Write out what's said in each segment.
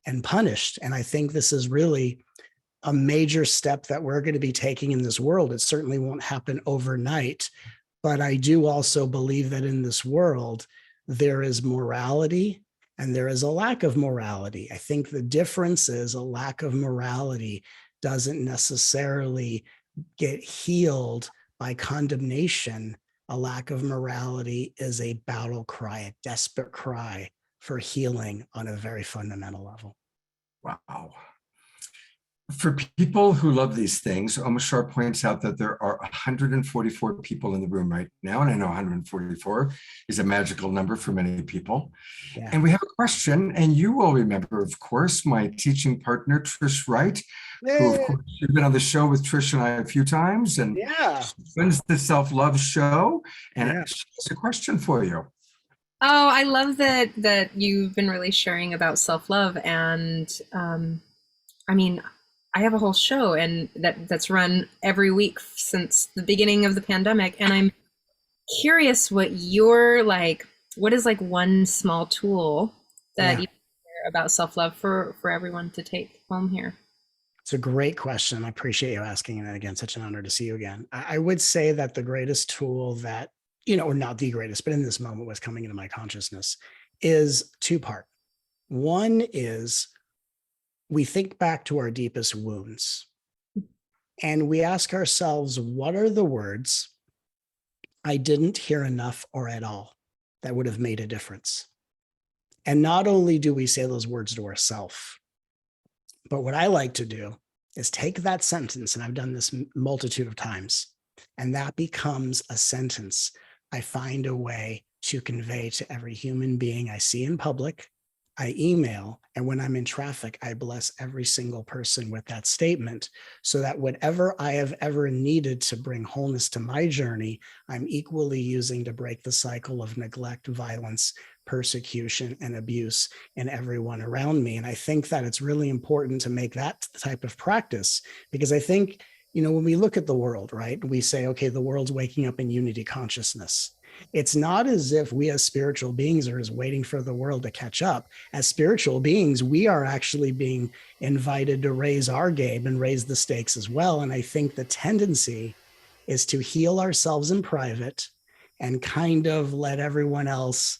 and punished. And I think this is really a major step that we're going to be taking in this world. It certainly won't happen overnight, but I do also believe that in this world, there is morality and there is a lack of morality. I think the difference is a lack of morality doesn't necessarily get healed by condemnation. A lack of morality is a battle cry, a desperate cry for healing on a very fundamental level. Wow. For people who love these things, Omashar points out that there are 144 people in the room right now, and I know 144 is a magical number for many people. Yeah. And we have a question, and you will remember, of course, my teaching partner, Trish Wright, who, of course, you've been on the show with Trish and I a few times, and runs the Self-Love Show, and she has a question for you. Oh, I love that you've been really sharing about self-love, and I mean, I have a whole show and that's run every week since the beginning of the pandemic. And I'm curious what is like one small tool that you share about self-love for everyone to take home here? It's a great question. I appreciate you asking. And again, such an honor to see you again. I would say that the greatest tool that, or not the greatest, but in this moment was coming into my consciousness is two-part. One is, we think back to our deepest wounds and we ask ourselves, what are the words I didn't hear enough or at all that would have made a difference? And not only do we say those words to ourselves, but what I like to do is take that sentence, and I've done this multitude of times, and that becomes a sentence I find a way to convey to every human being I see in public, I email, and when I'm in traffic, I bless every single person with that statement so that whatever I have ever needed to bring wholeness to my journey, I'm equally using to break the cycle of neglect, violence, persecution, and abuse in everyone around me. And I think that it's really important to make that type of practice, because I think, when we look at the world, right, we say, okay, the world's waking up in unity consciousness. It's not as if we as spiritual beings are waiting for the world to catch up. As spiritual beings, we are actually being invited to raise our game and raise the stakes as well. And I think the tendency is to heal ourselves in private and kind of let everyone else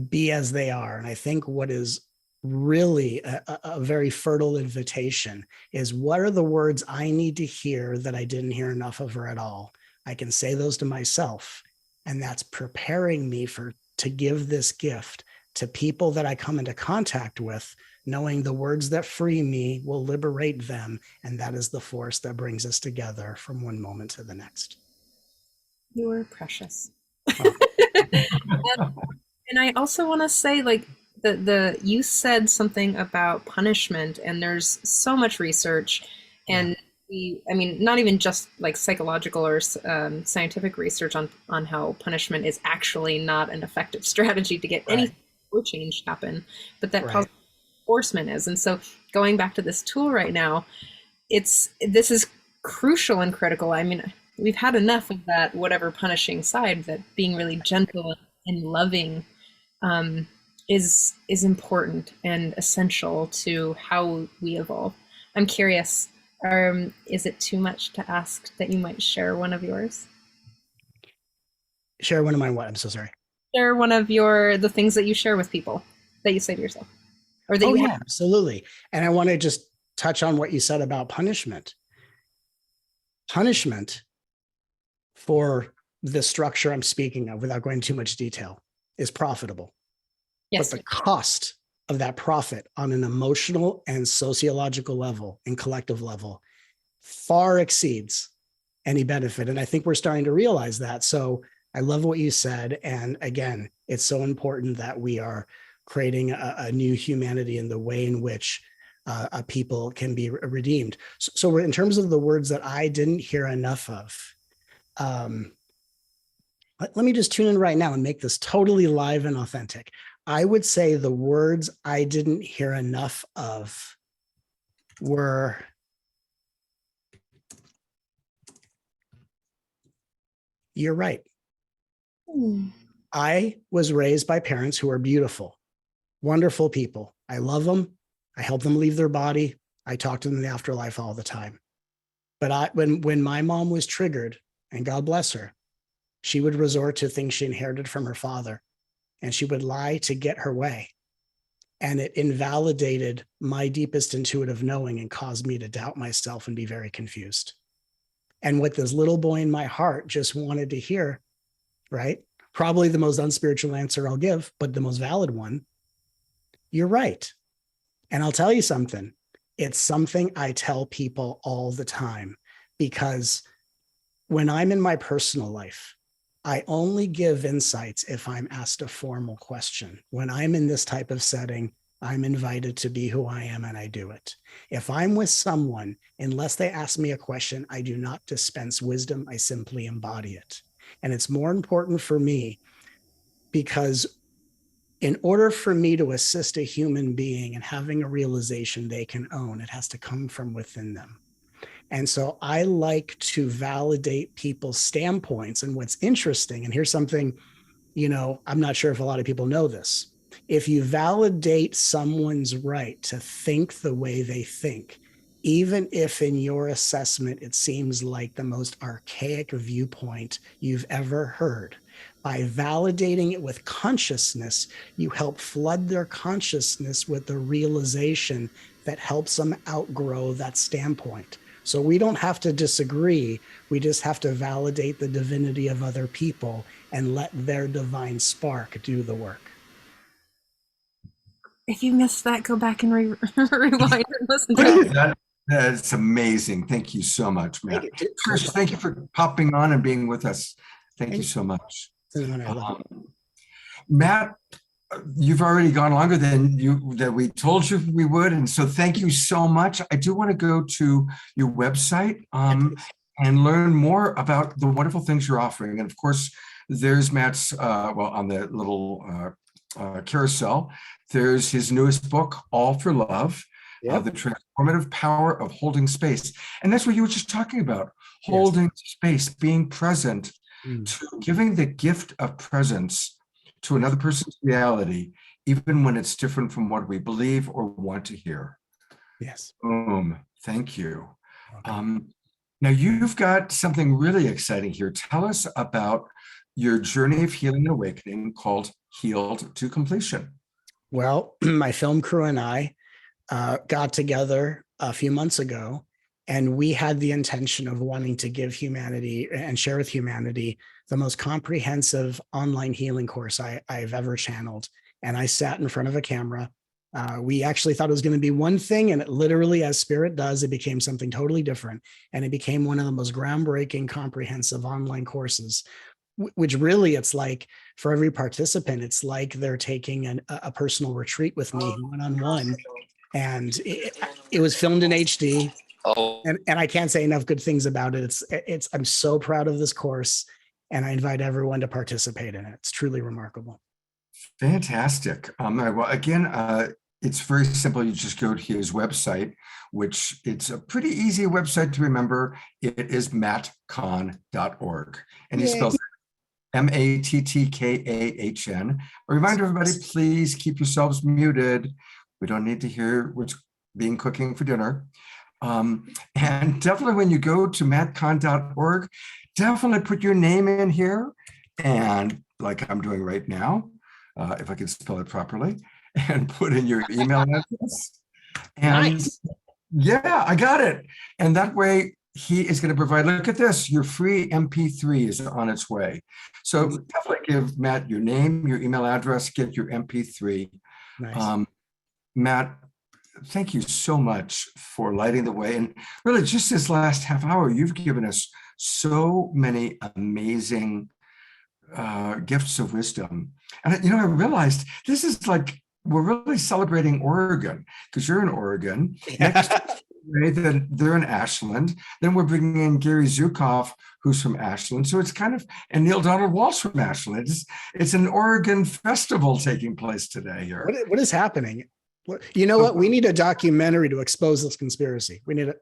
be as they are. And I think what is really a very fertile invitation is, what are the words I need to hear that I didn't hear enough of or at all? I can say those to myself. And that's preparing me to give this gift to people that I come into contact with, knowing the words that free me will liberate them. And that is the force that brings us together from one moment to the next. You are precious. And I also want to say, you said something about punishment, and there's so much research, and not even just like psychological or scientific research on how punishment is actually not an effective strategy to get any change happen, but that positive reinforcement is. And so going back to this tool right now, this is crucial and critical. I mean, we've had enough of that, whatever punishing side, that being really gentle and loving is important and essential to how we evolve. I'm curious, is it too much to ask that you might share one of yours? Share one of my what? I'm so sorry. Share one of the things that you share with people, that you say to yourself. Or that absolutely. And I want to just touch on what you said about punishment. Punishment, for the structure I'm speaking of, without going into too much detail, is profitable. Yes. But the cost of that profit on an emotional and sociological level and collective level far exceeds any benefit. And I think we're starting to realize that. So I love what you said. And again, it's so important that we are creating a new humanity in the way in which a people can be redeemed. So we're, in terms of the words that I didn't hear enough of, let me just tune in right now and make this totally live and authentic. I would say the words I didn't hear enough of were, you're right. I was raised by parents who are beautiful, wonderful people. I love them. I help them leave their body. I talk to them in the afterlife all the time. But when my mom was triggered, and God bless her, she would resort to things she inherited from her father, and she would lie to get her way. And it invalidated my deepest intuitive knowing and caused me to doubt myself and be very confused. And what this little boy in my heart just wanted to hear, right? Probably the most unspiritual answer I'll give, but the most valid one. You're right. And I'll tell you something. It's something I tell people all the time, because when I'm in my personal life, I only give insights if I'm asked a formal question. When I'm in this type of setting, I'm invited to be who I am, and I do it. If I'm with someone, unless they ask me a question, I do not dispense wisdom. I simply embody it. And it's more important for me because in order for me to assist a human being in having a realization they can own, it has to come from within them. And so I like to validate people's standpoints. And what's interesting, and here's something, I'm not sure if a lot of people know this. If you validate someone's right to think the way they think, even if in your assessment it seems like the most archaic viewpoint you've ever heard, by validating it with consciousness, you help flood their consciousness with the realization that helps them outgrow that standpoint. So we don't have to disagree. We just have to validate the divinity of other people and let their divine spark do the work. If you missed that, go back and rewind and listen to it. That's amazing. Thank you so much, Matt. Trish, thank you for popping on and being with us. Thank you so much. Matt, you've already gone longer than we told you we would, and so thank you so much. I do want to go to your website and learn more about the wonderful things you're offering. And of course, there's Matt's on the little carousel, there's his newest book, All for Love. The transformative power of holding space. And that's what you were just talking about, holding space, being present, to giving the gift of presence to another person's reality, even when it's different from what we believe or want to hear. Yes. Boom. Thank you. Now you've got something really exciting here. Tell us about your journey of healing and awakening called Healed to Completion. Well, my film crew and I got together a few months ago, and we had the intention of wanting to give humanity and share with humanity the most comprehensive online healing course I've ever channeled. And I sat in front of a camera. We actually thought it was going to be one thing, and it literally, as spirit does, it became something totally different. And it became one of the most groundbreaking, comprehensive online courses, which really, it's like for every participant, it's like they're taking a personal retreat with me one-on-one. And it was filmed in HD. And I can't say enough good things about it. I'm so proud of this course, and I invite everyone to participate in it. It's truly remarkable. Fantastic. Well, again, it's very simple. You just go to his website, which it's a pretty easy website to remember. It is mattkahn.org. And he spells MATTKAHN. A reminder, everybody, please keep yourselves muted. We don't need to hear what's being cooking for dinner. And definitely when you go to mattkahn.org, definitely put your name in here, and like I'm doing right now, if I can spell it properly, and put in your email address. And nice. Yeah, I got it. And that way he is going to provide, look at this, your free MP3 is on its way. So definitely give Matt your name, your email address, get your MP3. Nice. Matt, thank you so much for lighting the way. And really, just this last half hour, you've given us so many amazing gifts of wisdom. And, I realized this is like, we're really celebrating Oregon, because you're in Oregon. Next then they're in Ashland. Then we're bringing in Gary Zukav, who's from Ashland. So it's kind of, and Neil Donald Walsh from Ashland. It's an Oregon festival taking place today here. What is happening? You know what? We need a documentary to expose this conspiracy. We need it.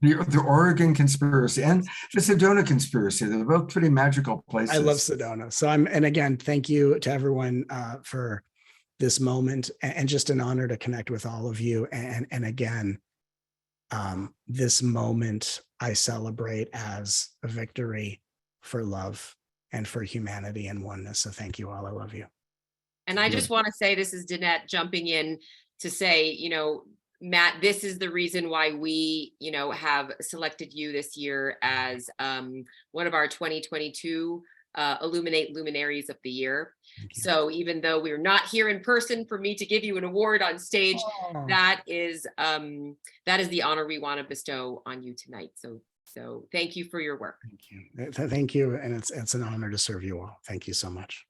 The Oregon conspiracy and the Sedona conspiracy. They're both pretty magical places. I love Sedona. So and again, thank you to everyone for this moment, and just an honor to connect with all of you. And again, this moment I celebrate as a victory for love and for humanity and oneness. So thank you all. I love you. And I just want to say, this is Danette jumping in to say, Matt, this is the reason why we, have selected you this year as one of our 2022 Illuminate Luminaries of the Year. So even though we're not here in person for me to give you an award on stage, that is the honor we want to bestow on you tonight. So thank you for your work. Thank you. Thank you. And it's an honor to serve you all. Thank you so much.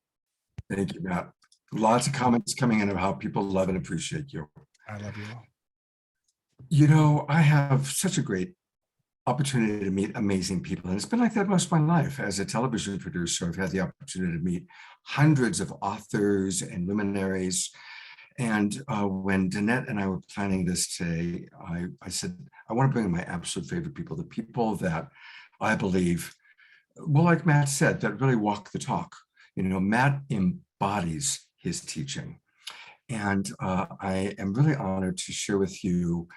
Thank you, Matt. Lots of comments coming in of how people love and appreciate you. I love you all. I have such a great opportunity to meet amazing people. And it's been like that most of my life. As a television producer, I've had the opportunity to meet hundreds of authors and luminaries. And when Danette and I were planning this today, I said, I want to bring in my absolute favorite people, the people that I believe, well, like Matt said, that really walk the talk. Matt embodies his teaching. And I am really honored to share with you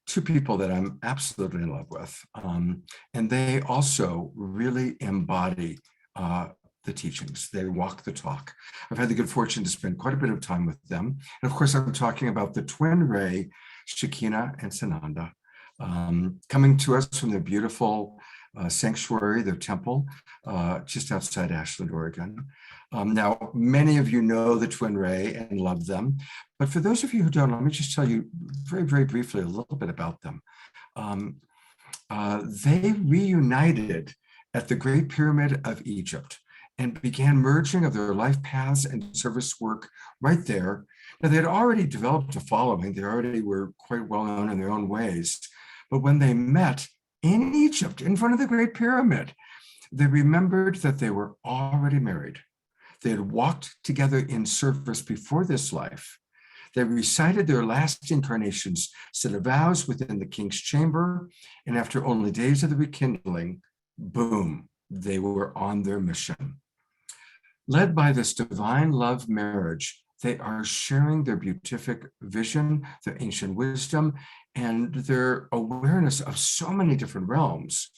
two people that I'm absolutely in love with. And they also really embody the teachings. They walk the talk. I've had the good fortune to spend quite a bit of time with them. And of course, I'm talking about the TwinRay, Shekinah and Sananda, coming to us from their beautiful sanctuary, their temple, just outside Ashland, Oregon. Now, many of you know the TwinRay and love them, but for those of you who don't, let me just tell you very, very briefly a little bit about them. They reunited at the Great Pyramid of Egypt and began merging of their life paths and service work right there. Now, they had already developed a following. They already were quite well known in their own ways. But when they met in Egypt, in front of the Great Pyramid, they remembered that they were already married. They had walked together in service before this life. They recited their last incarnations, set of vows within the king's chamber, and after only days of the rekindling, boom, they were on their mission. Led by this divine love marriage, they are sharing their beatific vision, their ancient wisdom, and their awareness of so many different realms.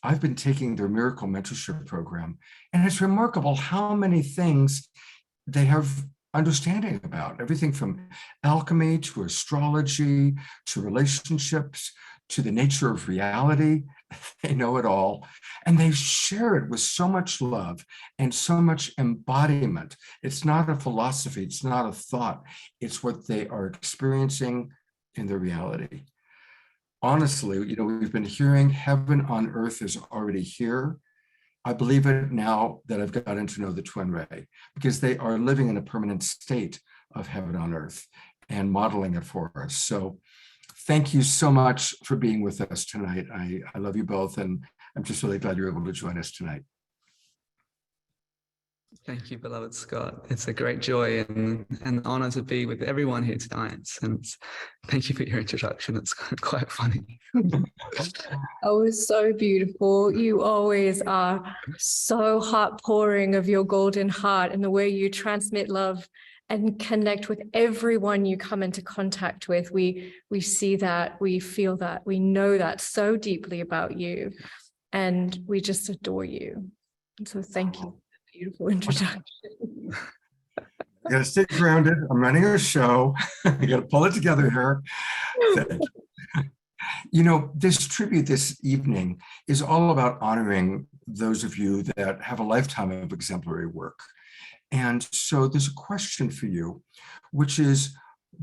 I've been taking their miracle mentorship program, and it's remarkable how many things they have understanding about, everything from alchemy to astrology to relationships to the nature of reality. They know it all, and they share it with so much love and so much embodiment. It's not a philosophy, it's not a thought, it's what they are experiencing in their reality. Honestly, we've been hearing heaven on earth is already here. I believe it now that I've gotten to know the TwinRay, because they are living in a permanent state of heaven on earth and modeling it for us. So thank you so much for being with us tonight. I love you both, and I'm just really glad you're able to join us tonight. Thank you, beloved Scott. It's a great joy and an honor to be with everyone here tonight. And thank you for your introduction. It's quite funny. Oh, it's so beautiful. You always are so heart pouring of your golden heart and the way you transmit love and connect with everyone you come into contact with. We see that, we feel that, we know that so deeply about you, and we just adore you. And so thank you. Beautiful introduction. I gotta stay grounded. I'm running a show. I gotta pull it together here. Thank you. This tribute this evening is all about honoring those of you that have a lifetime of exemplary work. And so there's a question for you, which is,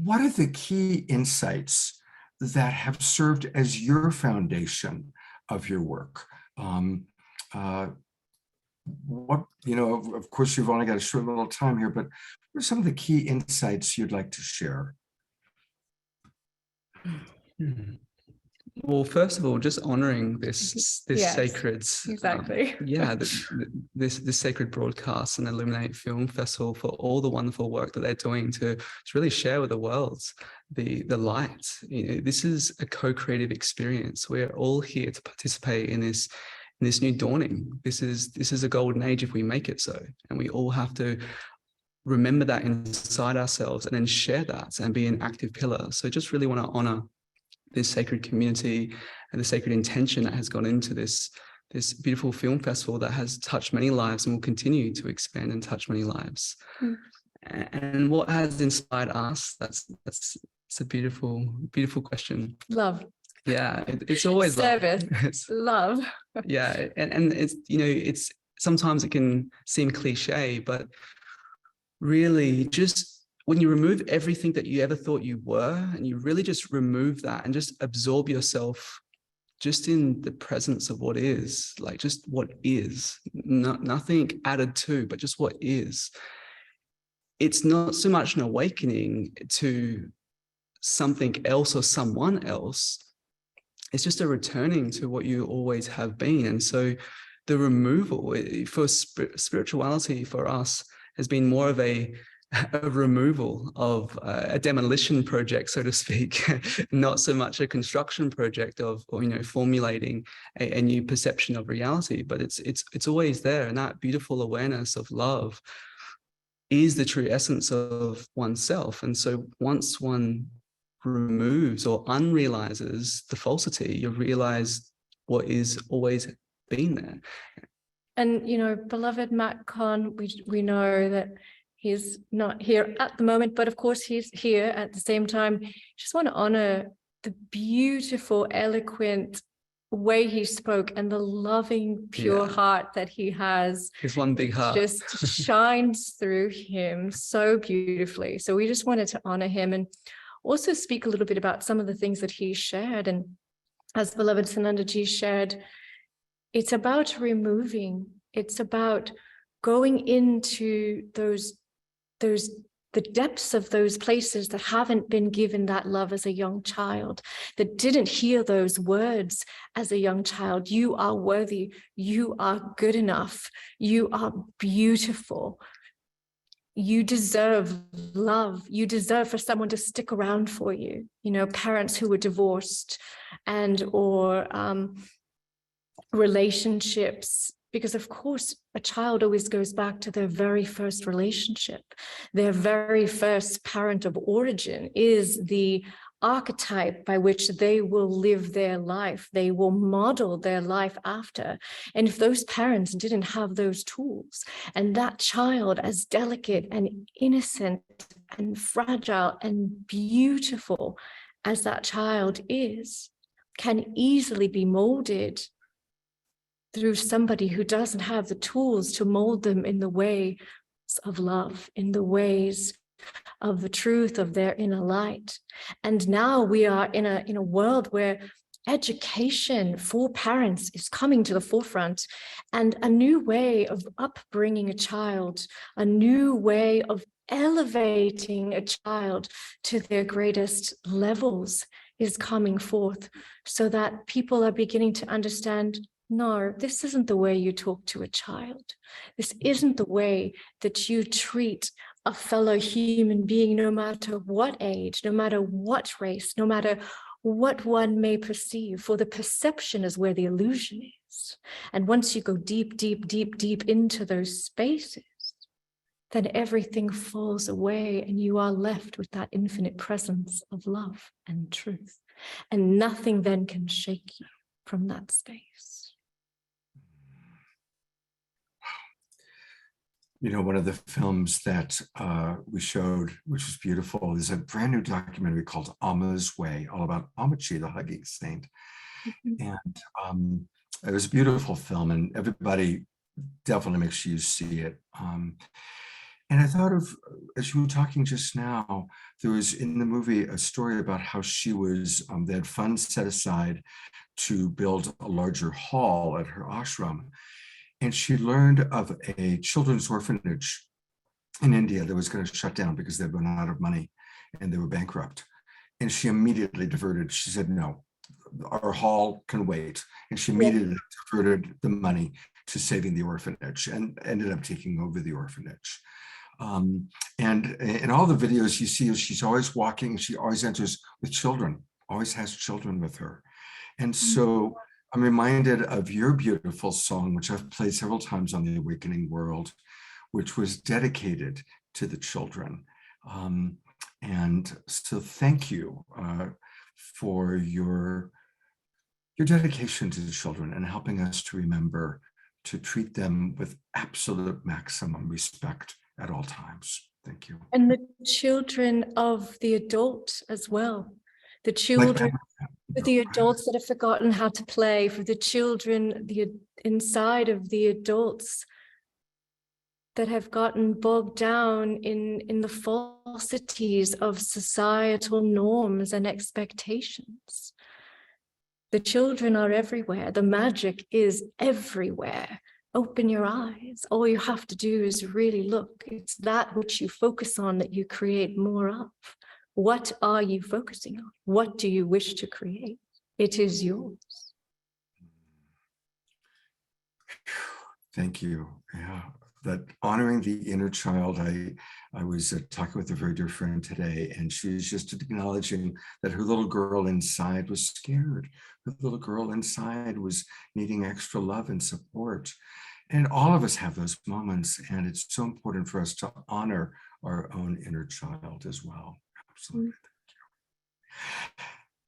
what are the key insights that have served as your foundation of your work? Of course, you've only got a short little time here, but what are some of the key insights you'd like to share? Well, first of all, just honoring this yes, sacred, exactly. This sacred broadcast and Illuminate Film Festival for all the wonderful work that they're doing to really share with the world the light. This is a co-creative experience. We're all here to participate in this new dawning. This is a golden age if we make it so, and we all have to remember that inside ourselves and then share that and be an active pillar. So just really want to honor this sacred community and the sacred intention that has gone into this beautiful film festival that has touched many lives and will continue to expand and touch many lives. And what has inspired us? That's a beautiful question. Love. Yeah, it's always service, love. Yeah, and it's, you know, it's sometimes it can seem cliche, but really just when you remove everything that you ever thought you were, and you really just remove that and just absorb yourself just in the presence of what is, like just what is, nothing added to, but just what is. It's not so much an awakening to something else or someone else. It's just a returning to what you always have been. And so the removal for spirituality for us has been more of a removal of a demolition project, so to speak, not so much a construction project of, you know, formulating a new perception of reality, but it's always there. And that beautiful awareness of love is the true essence of oneself. And so once one removes or unrealizes the falsity, you realize what is always been there. And, you know, beloved Matt Kahn, we know that he's not here at the moment, but of course he's here at the same time. Just want to honor the beautiful, eloquent way he spoke and the loving, pure heart that he has. His one big heart just shines through him so beautifully. So we just wanted to honor him and also speak a little bit about some of the things that he shared. And as beloved Sanandaji shared, it's about removing, it's about going into the depths of those places that haven't been given that love as a young child, that didn't hear those words as a young child. You are worthy, you are good enough, you are beautiful. You deserve love. You deserve for someone to stick around for you. You know, parents who were divorced or relationships, because of course a child always goes back to their very first relationship. Their very first parent of origin is the archetype by which they will live their life. They will model their life after. And if those parents didn't have those tools, and that child, as delicate and innocent and fragile and beautiful as that child is, can easily be molded through somebody who doesn't have the tools to mold them in the ways of love, in the ways of the truth of their inner light. And now we are in a world where education for parents is coming to the forefront, and a new way of upbringing a child, a new way of elevating a child to their greatest levels is coming forth, so that people are beginning to understand, no, this isn't the way you talk to a child. This isn't the way that you treat a fellow human being, no matter what age, no matter what race, no matter what one may perceive, for the perception is where the illusion is. And once you go deep, deep, deep, deep into those spaces, then everything falls away and you are left with that infinite presence of love and truth. And nothing then can shake you from that space. You know, one of the films that we showed, which was beautiful, is a brand new documentary called Amma's Way, all about Ammachi, the hugging saint. And it was a beautiful film, and everybody definitely make sure you see it. And I thought of, as you were talking just now, there was in the movie a story about how she was, they had funds set aside to build a larger hall at her ashram. And she learned of a children's orphanage in India that was going to shut down because they'd run out of money and they were bankrupt. And she immediately diverted. She said, no, our hall can wait. And she immediately diverted the money to saving the orphanage and ended up taking over the orphanage. And in all the videos you see, she's always walking. She always enters with children, always has children with her. And so I'm reminded of your beautiful song, which I've played several times on the Awakening World, which was dedicated to the children. And so thank you for your dedication to the children and helping us to remember to treat them with absolute maximum respect at all times. Thank you. And the children of the adult as well. The children, for the adults that have forgotten how to play, for the children inside of the adults that have gotten bogged down in the falsities of societal norms and expectations. The children are everywhere. The magic is everywhere. Open your eyes. All you have to do is really look. It's that which you focus on that you create more of. What are you focusing on? What do you wish to create? It is yours. Thank you. Yeah, that honoring the inner child. I was talking with a very dear friend today, and she's just acknowledging that her little girl inside was scared. Her little girl inside was needing extra love and support. And all of us have those moments, and it's so important for us to honor our own inner child as well. Absolutely.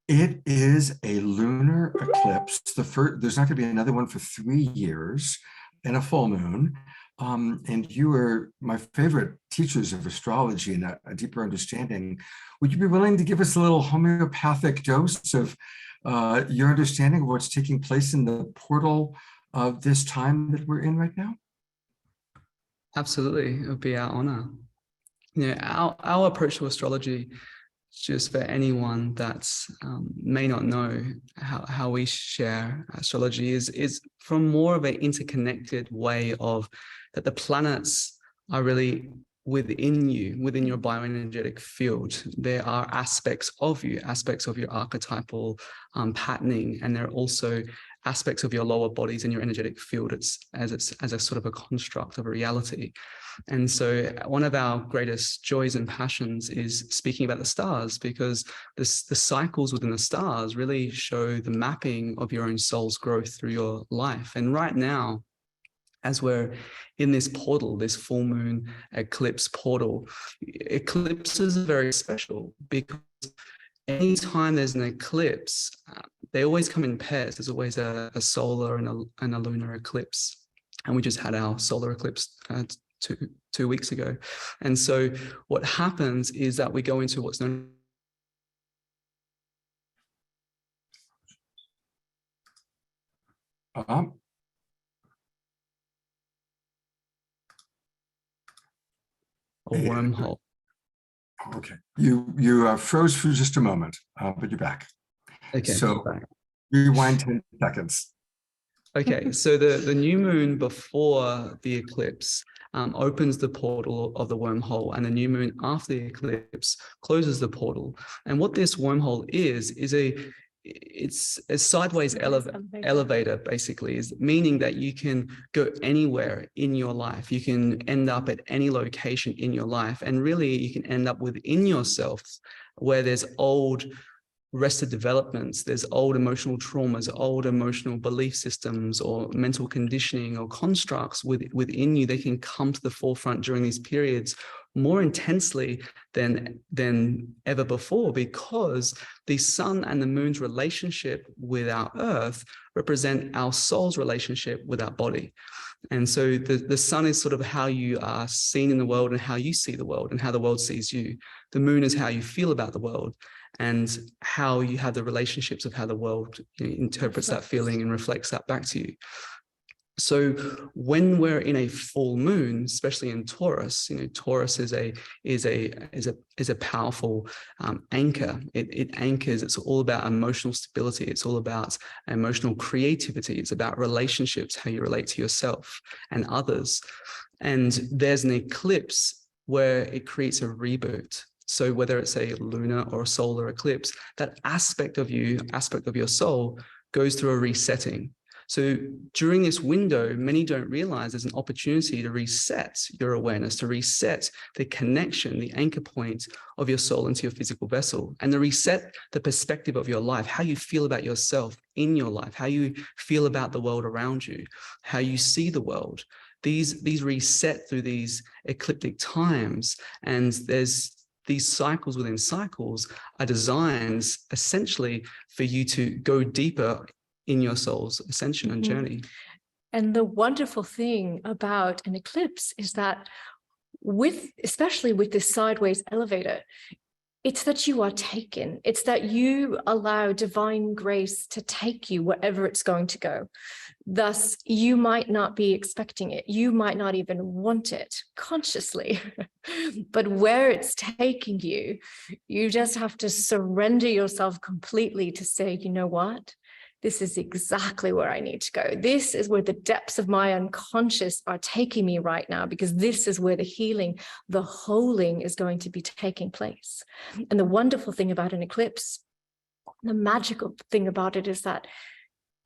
It is a lunar eclipse. There's not going to be another one for 3 years, and a full moon. And you are my favorite teachers of astrology and a deeper understanding. Would you be willing to give us a little homeopathic dose of your understanding of what's taking place in the portal of this time that we're in right now? Absolutely, it would be our honor. You know, our approach to astrology, just for anyone that may not know how we share astrology, is from more of an interconnected way of that the planets are really within you, within your bioenergetic field. There are aspects of you, aspects of your archetypal patterning, and there are also aspects of your lower bodies in your energetic field as a sort of a construct of a reality. And so one of our greatest joys and passions is speaking about the stars, because the cycles within the stars really show the mapping of your own soul's growth through your life. And right now, as we're in this portal, this full moon eclipse portal, eclipses are very special because anytime there's an eclipse, they always come in pairs. There's always a solar and a lunar eclipse. And we just had our solar eclipse 2 weeks ago. And so what happens is that we go into what's known Uh-huh. a wormhole. Okay, you froze for just a moment, but you're back. Okay, so rewind 10 seconds. Okay, so the new moon before the eclipse opens the portal of the wormhole, and the new moon after the eclipse closes the portal. And what this wormhole is it's a sideways elevator, basically, is meaning that you can go anywhere in your life. You can end up at any location in your life, and really you can end up within yourself where there's old rested developments, there's old emotional traumas, old emotional belief systems, or mental conditioning or constructs within you. They can come to the forefront during these periods more intensely than ever before, because the sun and the moon's relationship with our earth represent our soul's relationship with our body. And so the sun is sort of how you are seen in the world and how you see the world and how the world sees you. The moon is how you feel about the world and how you have the relationships of how the world interprets that feeling and reflects that back to you. So when we're in a full moon, especially in Taurus, Taurus is a powerful anchor. It anchors. It's all about emotional stability. It's all about emotional creativity. It's about relationships, how you relate to yourself and others. And there's an eclipse where it creates a reboot. So whether it's a lunar or a solar eclipse, that aspect of you, aspect of your soul, goes through a resetting. So during this window, many don't realize there's an opportunity to reset your awareness, to reset the connection, the anchor point of your soul into your physical vessel, and to reset the perspective of your life, how you feel about yourself in your life, how you feel about the world around you, how you see the world. these reset through these ecliptic times, and there's these cycles within cycles are designed essentially for you to go deeper in your soul's ascension and journey. And the wonderful thing about an eclipse is that especially with this sideways elevator, it's that you are taken. It's that you allow divine grace to take you wherever it's going to go. Thus, you might not be expecting it. You might not even want it consciously. But where it's taking you, you just have to surrender yourself completely to say, you know what? This is exactly where I need to go. This is where the depths of my unconscious are taking me right now, because this is where the healing, the holding is going to be taking place. And the wonderful thing about an eclipse, the magical thing about it is that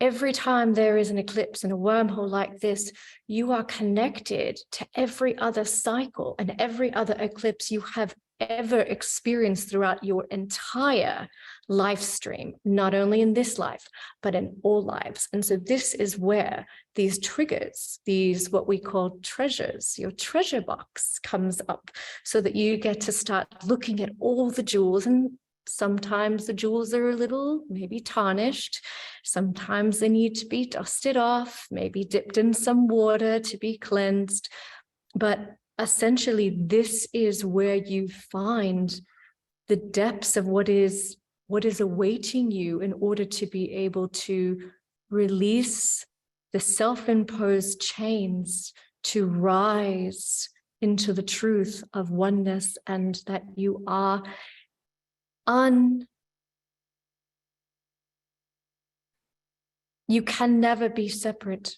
every time there is an eclipse in a wormhole like this, you are connected to every other cycle and every other eclipse you have ever experienced throughout your entire life stream, not only in this life, but in all lives. And so this is where these triggers, these what we call treasures, your treasure box comes up, so that you get to start looking at all the jewels. And sometimes the jewels are a little maybe tarnished. Sometimes they need to be dusted off, maybe dipped in some water to be cleansed. But essentially, this is where you find the depths of what is awaiting you in order to be able to release the self-imposed chains, to rise into the truth of oneness, and that you are you can never be separate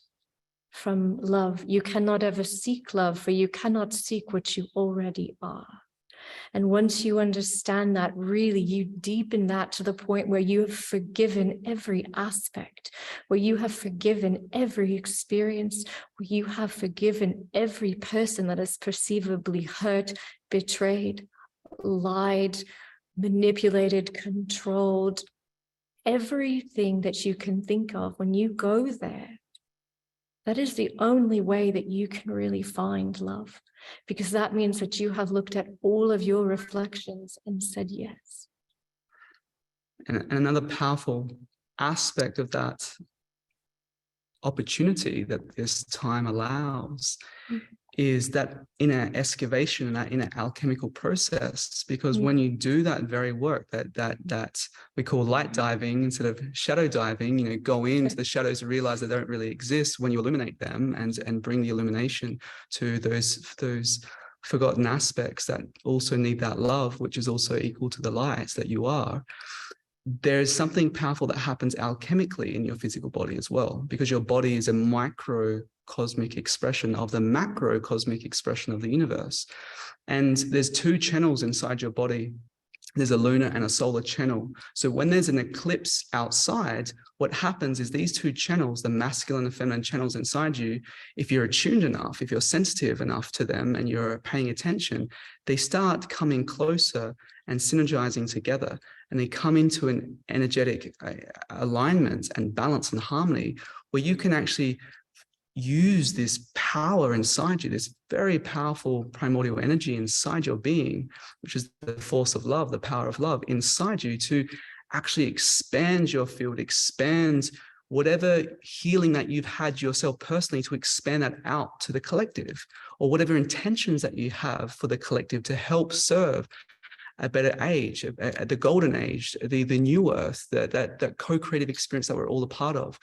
from love. You cannot ever seek love, for you cannot seek what you already are. And once you understand that, really, you deepen that to the point where you have forgiven every aspect, where you have forgiven every experience, where you have forgiven every person that has perceivably hurt, betrayed, lied, manipulated, controlled, everything that you can think of. When you go there, that is the only way that you can really find love, because that means that you have looked at all of your reflections and said yes. And another powerful aspect of that opportunity that this time allows is that inner excavation and that inner alchemical process. Because when you do that very work that we call light diving instead of shadow diving, go into the shadows and realize they don't really exist. When you illuminate them and bring the illumination to those forgotten aspects that also need that love, which is also equal to the light that you are, there's something powerful that happens alchemically in your physical body as well, because your body is a microcosmic expression of the macrocosmic expression of the universe. And there's two channels inside your body. There's a lunar and a solar channel. So when there's an eclipse outside, what happens is these two channels, the masculine and feminine channels inside you, if you're attuned enough, if you're sensitive enough to them and you're paying attention, they start coming closer and synergizing together. And they come into an energetic alignment and balance and harmony, where you can actually use this power inside you, this very powerful primordial energy inside your being, which is the force of love, the power of love inside you, to actually expand your field, expand whatever healing that you've had yourself personally, to expand that out to the collective, or whatever intentions that you have for the collective to help serve a better age, the golden age, the new earth, that co-creative experience that we're all a part of.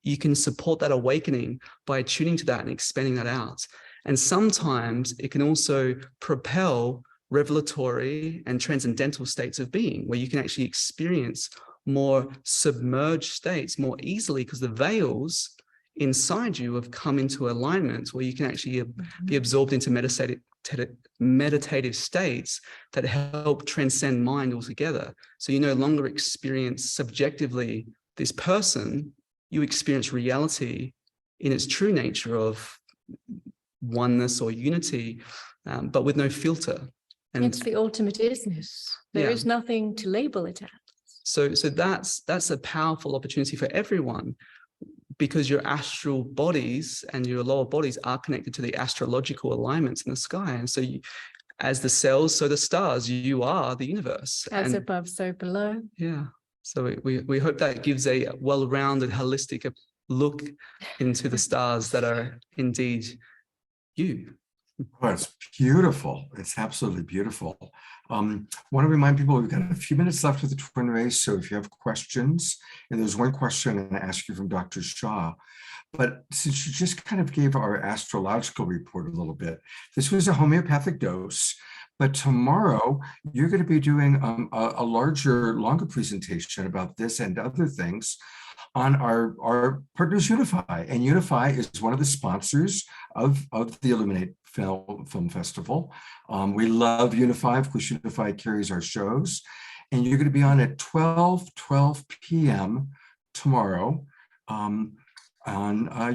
You can support that awakening by tuning to that and expanding that out. And sometimes it can also propel revelatory and transcendental states of being, where you can actually experience more submerged states more easily, because the veils inside you have come into alignment, where you can actually be absorbed into meditative states that help transcend mind altogether. So you no longer experience subjectively this person, you experience reality in its true nature of oneness or unity, but with no filter. And it's the ultimate isness. There is nothing to label it as. So that's a powerful opportunity for everyone. because your astral bodies and your lower bodies are connected to the astrological alignments in the sky. And so as the cells, so the stars, you are the universe. As and, above, so below. Yeah. So we hope that gives a well-rounded, holistic look into the stars that are indeed you. Oh, it's beautiful. It's absolutely beautiful. Want to remind people we've got a few minutes left with the TwinRay. So if you have questions, and there's one question I'm going to ask you from Dr. Shah, but since you just kind of gave our astrological report a little bit, this was a homeopathic dose. But tomorrow you're going to be doing a longer presentation about this and other things on our partners Unify. And Unify is one of the sponsors of the Illuminate Film Festival. We love Unify. Of course, Unify carries our shows. And you're going to be on at 12 p.m. tomorrow on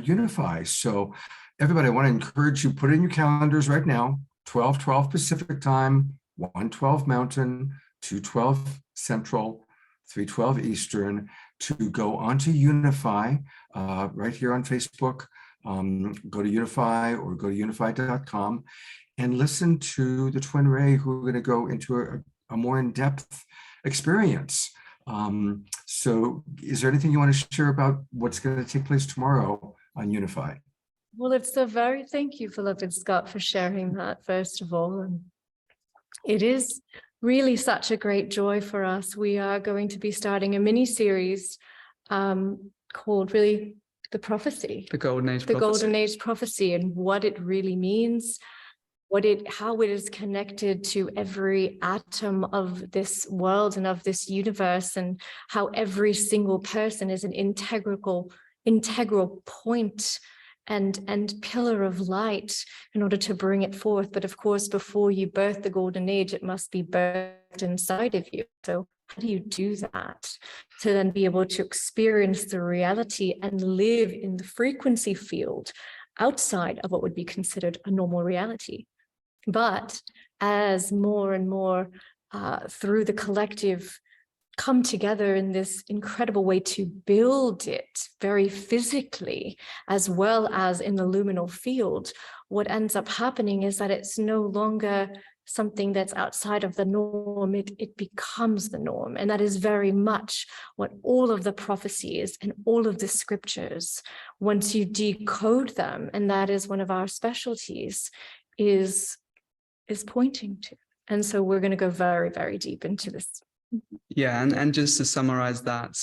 Unify. So everybody, I want to encourage you, put it in your calendars right now, 12 Pacific time, 1:12 Mountain, 2:12 Central, 3:12 Eastern, to go onto Unify right here on Facebook. Go to Unify or go to unify.com and listen to the TwinRay, who are going to go into a more in-depth experience. So is there anything you want to share about what's going to take place tomorrow on Unify? Well, thank you, Philip and Scott, for sharing that, first of all. And it is really such a great joy for us. We are going to be starting a mini-series called really The Prophecy. The Golden Age The Prophecy. Golden Age Prophecy, and what it really means, how it is connected to every atom of this world and of this universe, and how every single person is an integral point and pillar of light in order to bring it forth. But of course, before you birth the golden age, it must be birthed inside of you. So how do you do that to then be able to experience the reality and live in the frequency field outside of what would be considered a normal reality? But as more and more through the collective come together in this incredible way to build it very physically, as well as in the luminal field, what ends up happening is that it's no longer something that's outside of the norm. It becomes the norm. And that is very much what all of the prophecies and all of the scriptures, once you decode them, and that is one of our specialties, is pointing to. And so we're going to go very, very deep into this. Yeah, and just to summarize that,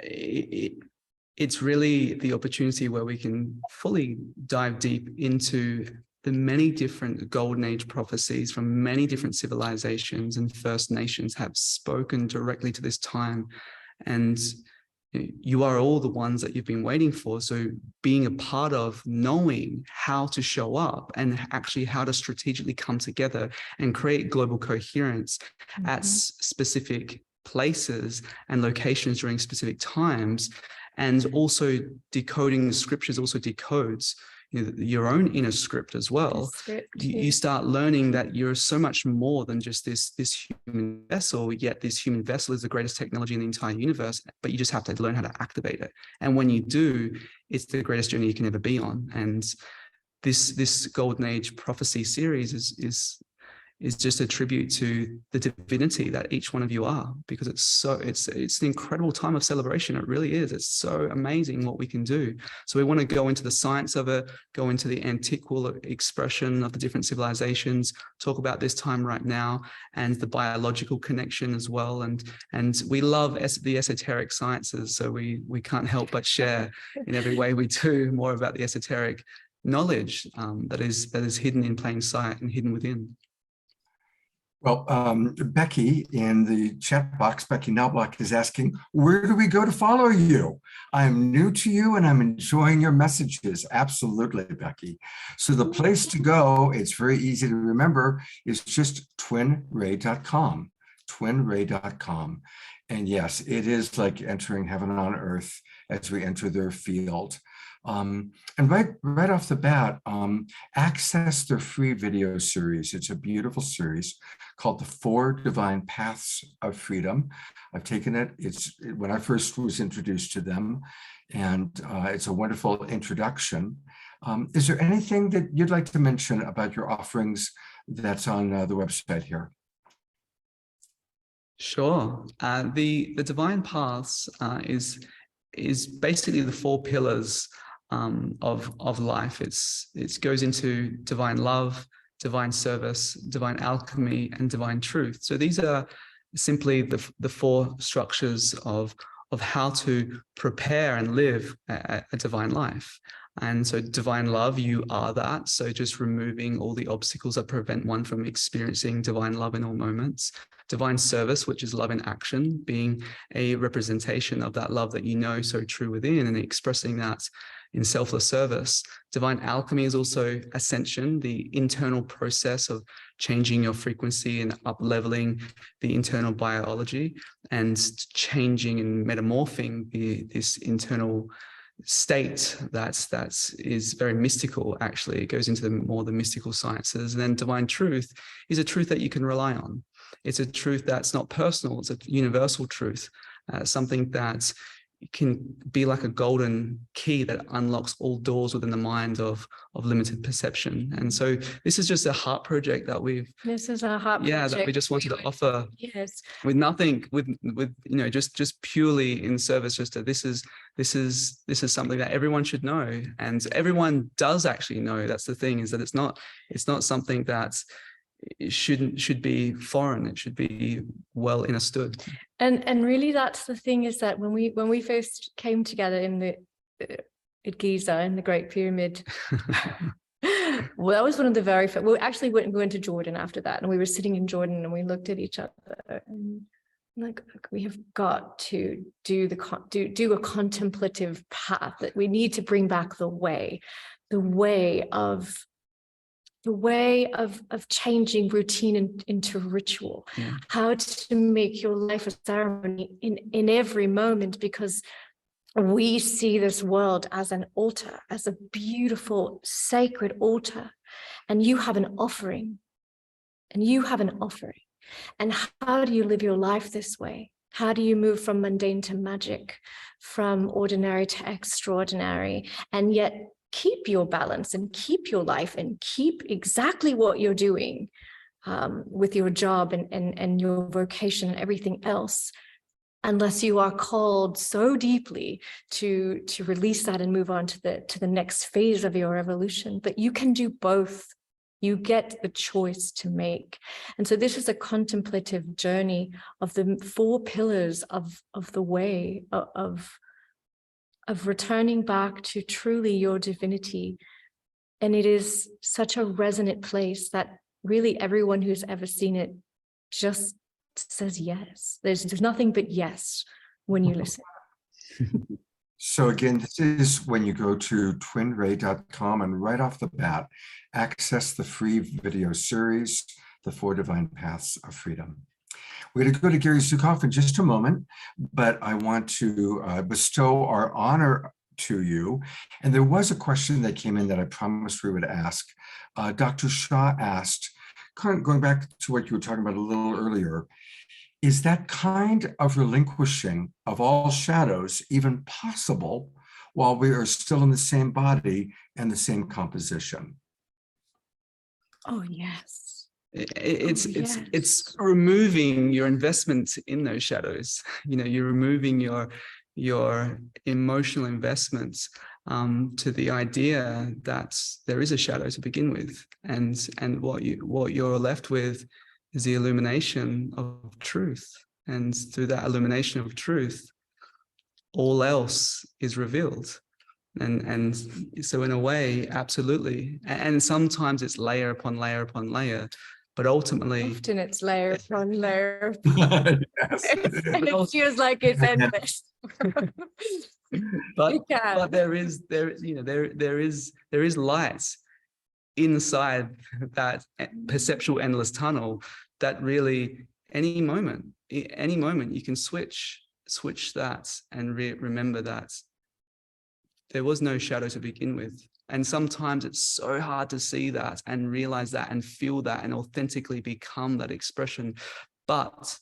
it's really the opportunity where we can fully dive deep into the many different Golden Age prophecies from many different civilizations and First Nations have spoken directly to this time. And you are all the ones that you've been waiting for. So being a part of knowing how to show up and actually how to strategically come together and create global coherence at specific places and locations during specific times, and also decoding the scriptures also decodes your own inner script as well. You start learning that you're so much more than just this human vessel, yet this human vessel is the greatest technology in the entire universe, but you just have to learn how to activate it. And when you do, it's the greatest journey you can ever be on. And this Golden Age prophecy series is just a tribute to the divinity that each one of you are, because it's an incredible time of celebration. It really is. It's so amazing what we can do. So we want to go into the science of it, go into the antiqual expression of the different civilizations, talk about this time right now, and the biological connection as well. And we love the esoteric sciences, so we can't help but share in every way we do more about the esoteric knowledge that is hidden in plain sight and hidden within. Well, Becky in the chat box, Becky Nowblock, is asking, where do we go to follow you? I'm new to you and I'm enjoying your messages. Absolutely, Becky. So the place to go, it's very easy to remember, is just TwinRay.com, TwinRay.com. And yes, it is like entering heaven on earth as we enter their field. And right off the bat, access their free video series. It's a beautiful series called The 4 Divine Paths of Freedom. I've taken it. It's when I first was introduced to them, and it's a wonderful introduction. Is there anything that you'd like to mention about your offerings that's on the website here? Sure. The Divine Paths is basically the 4 pillars of life. It goes into divine love, divine service, divine alchemy, and divine truth. So these are simply the 4 structures of how to prepare and live a divine life. And so divine love, you are that. So just removing all the obstacles that prevent one from experiencing divine love in all moments. Divine service, which is love in action, being a representation of that love that you know so true within and expressing that in selfless service. Divine alchemy is also ascension, the internal process of changing your frequency and up-leveling the internal biology and changing and metamorphing this internal state that is very mystical. Actually, it goes into more the mystical sciences. And then divine truth is a truth that you can rely on. It's a truth that's not personal. It's a universal truth, something that can be like a golden key that unlocks all doors within the mind of limited perception. And so this is just a heart project that this is a heart project that we just wanted to offer. Yes. With nothing, with just purely in service. Just this is something that everyone should know, and everyone does actually know. That's the thing, is that it's not something that it should be foreign. It should be well understood. And really, that's the thing, is that when we first came together at Giza in the Great Pyramid, well, that was one of the very first. We actually went to Jordan after that, and we were sitting in Jordan and we looked at each other and like, we have got to do a contemplative path, that we need to bring back the way of changing routine into ritual. Yeah. How to make your life a ceremony in every moment, because we see this world as an altar, as a beautiful sacred altar, and you have an offering, and how do you live your life this way? How do you move from mundane to magic, from ordinary to extraordinary, and yet keep your balance and keep your life and keep exactly what you're doing with your job and your vocation and everything else, unless you are called so deeply to release that and move on to the next phase of your evolution. But you can do both. You get the choice to make. And so this is a contemplative journey of the 4 pillars of the way of returning back to truly your divinity. And it is such a resonant place that really everyone who's ever seen it just says yes. There's nothing but yes when you listen. So again, this is when you go to twinray.com, and right off the bat, access the free video series, The 4 Divine Paths of Freedom. We're going to go to Gary Zukav in just a moment, but I want to bestow our honor to you. And there was a question that came in that I promised we would ask. Dr. Shah asked, going back to what you were talking about a little earlier, is that kind of relinquishing of all shadows even possible while we are still in the same body and the same composition? Oh, yes. It's removing your investment in those shadows. You're removing your emotional investments to the idea that there is a shadow to begin with, and what you're left with is the illumination of truth. And through that illumination of truth, all else is revealed. And so in a way, absolutely. And sometimes it's layer upon layer upon layer, but ultimately, Often it's layer upon layer. Yes. And it feels like it's endless. but there is light inside that perceptual endless tunnel that really any moment you can switch that and remember that there was no shadow to begin with. And sometimes it's so hard to see that and realize that and feel that and authentically become that expression. But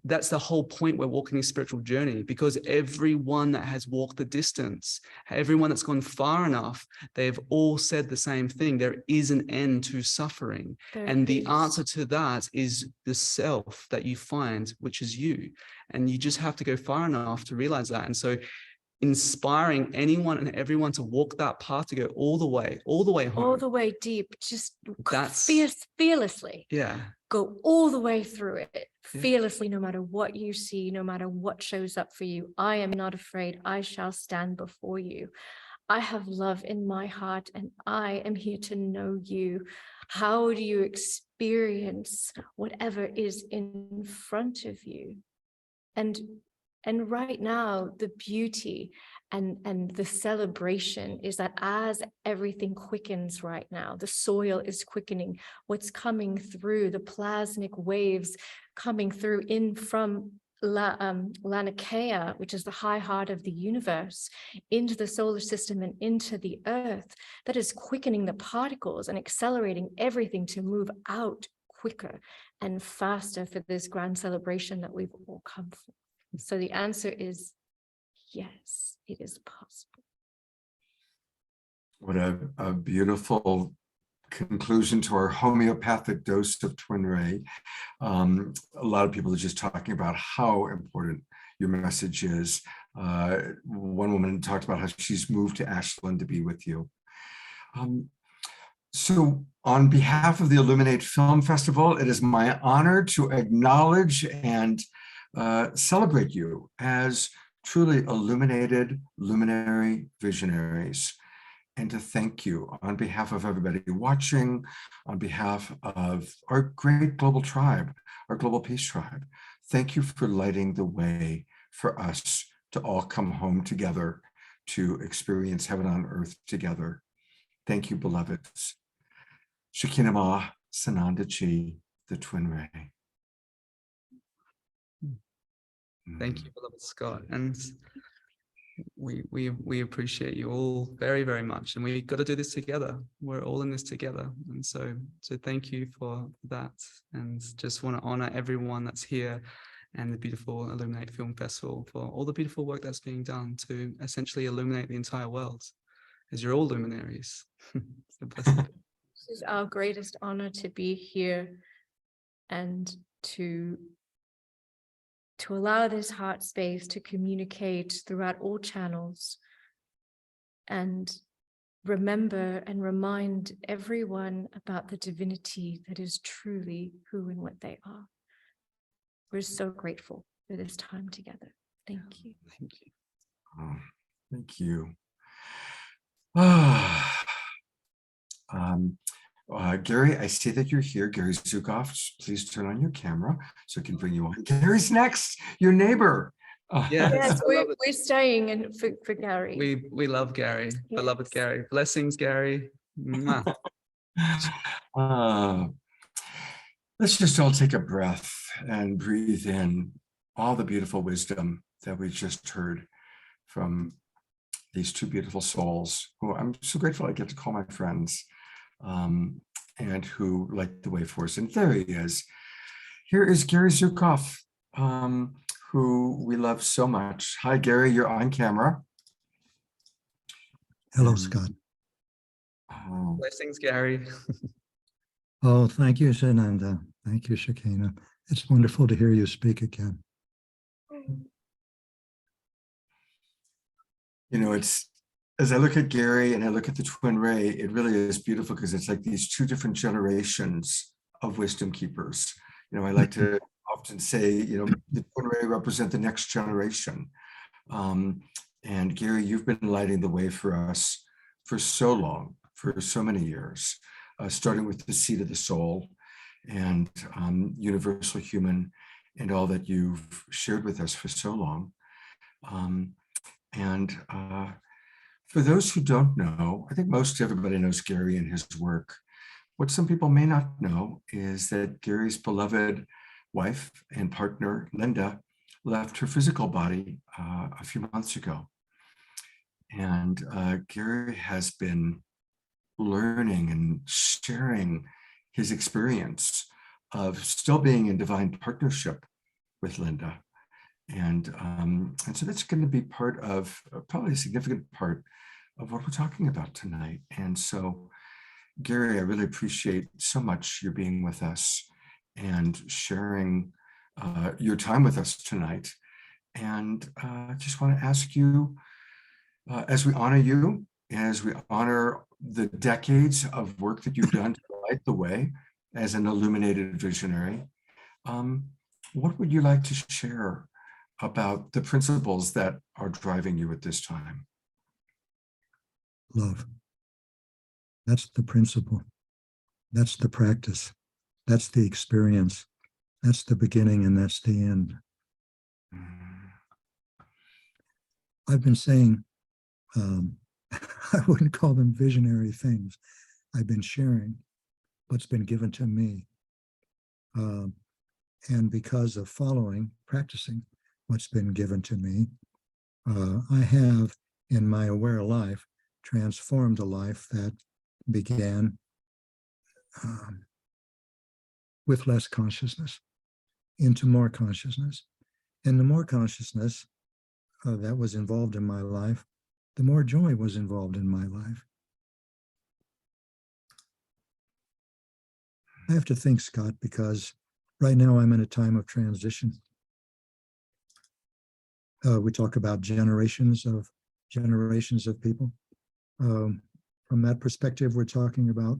that's the whole point. We're walking a spiritual journey, because everyone that has walked the distance, everyone that's gone far enough, they've all said the same thing. There is an end to suffering. And the answer to that is the self that you find, which is you. And you just have to go far enough to realize that. And so inspiring anyone and everyone to walk that path, to go all the way home. All the way deep, just That's fearlessly. Yeah. Go all the way through it, Yeah. fearlessly, no matter what you see, no matter what shows up for you. I am not afraid. I shall stand before you. I have love in my heart, and I am here to know you. How do you experience whatever is in front of you? And right now, the beauty and the celebration is that as everything quickens right now, the soil is quickening, what's coming through, the plasmic waves coming through in from Laniakea, which is the high heart of the universe, into the solar system and into the earth, that is quickening the particles and accelerating everything to move out quicker and faster for this grand celebration that we've all come for. So the answer is yes, it is possible. What a beautiful conclusion to our homeopathic dose of TwinRay. A lot of people are just talking about how important your message is. One woman talked about how she's moved to Ashland to be with you. So on behalf of the Illuminate Film Festival, it is my honor to acknowledge and celebrate you as truly illuminated luminary visionaries, and to thank you on behalf of everybody watching, on behalf of our great global tribe, our global peace tribe. Thank you for lighting the way for us to all come home together, to experience heaven on earth together. Thank you, beloveds. Shekinah Sananda Chi, the TwinRay. Thank you, beloved Scott. And we appreciate you all very, very much. And we got to do this together. We're all in this together. And so thank you for that. And just want to honor everyone that's here and the beautiful Illuminate Film Festival for all the beautiful work that's being done to essentially illuminate the entire world, as you're all luminaries. So blessed. This is our greatest honor to be here and to allow this heart space to communicate throughout all channels and remember and remind everyone about the divinity that is truly who and what they are. We're so grateful for this time together. Thank you. Thank you. Oh, thank you. Gary, I see that you're here. Gary Zukav, please turn on your camera so I can bring you on. Gary's next, your neighbor. Yes, we're staying in for Gary. We love Gary, beloved Gary. Blessings, Gary. Let's just all take a breath and breathe in all the beautiful wisdom that we just heard from these two beautiful souls who I'm so grateful I get to call my friends. And who light the way for us. And there he is. Here is Gary Zukav, who we love so much. Hi, Gary, you're on camera. Hello, Scott. Blessings, Gary. Oh, thank you, Sananda. Thank you, Shekinah. It's wonderful to hear you speak again. You know, as I look at Gary and I look at the TwinRay, it really is beautiful because it's like these two different generations of wisdom keepers. You know, I like to often say, you know, the TwinRay represent the next generation. And Gary, you've been lighting the way for us for so long, for so many years, starting with the seed of the soul and universal human and all that you've shared with us for so long. For those who don't know, I think most everybody knows Gary and his work. What some people may not know is that Gary's beloved wife and partner, Linda, left her physical body a few months ago. And Gary has been learning and sharing his experience of still being in divine partnership with Linda. And so that's going to be part of, probably a significant part of what we're talking about tonight. And so, Gary, I really appreciate so much your being with us and sharing your time with us tonight. And I just want to ask you, as we honor you, as we honor the decades of work that you've done to light the way as an illuminated visionary, what would you like to share about the principles that are driving you at this time? Love. That's the principle. That's the practice. That's the experience. That's the beginning and that's the end. I've been saying, I wouldn't call them visionary things. I've been sharing what's been given to me. And because of practicing what's been given to me, I have, in my aware life, transformed a life that began with less consciousness into more consciousness. And the more consciousness that was involved in my life, the more joy was involved in my life. I have to think, Scott, because right now I'm in a time of transition. We talk about generations of people. From that perspective, we're talking about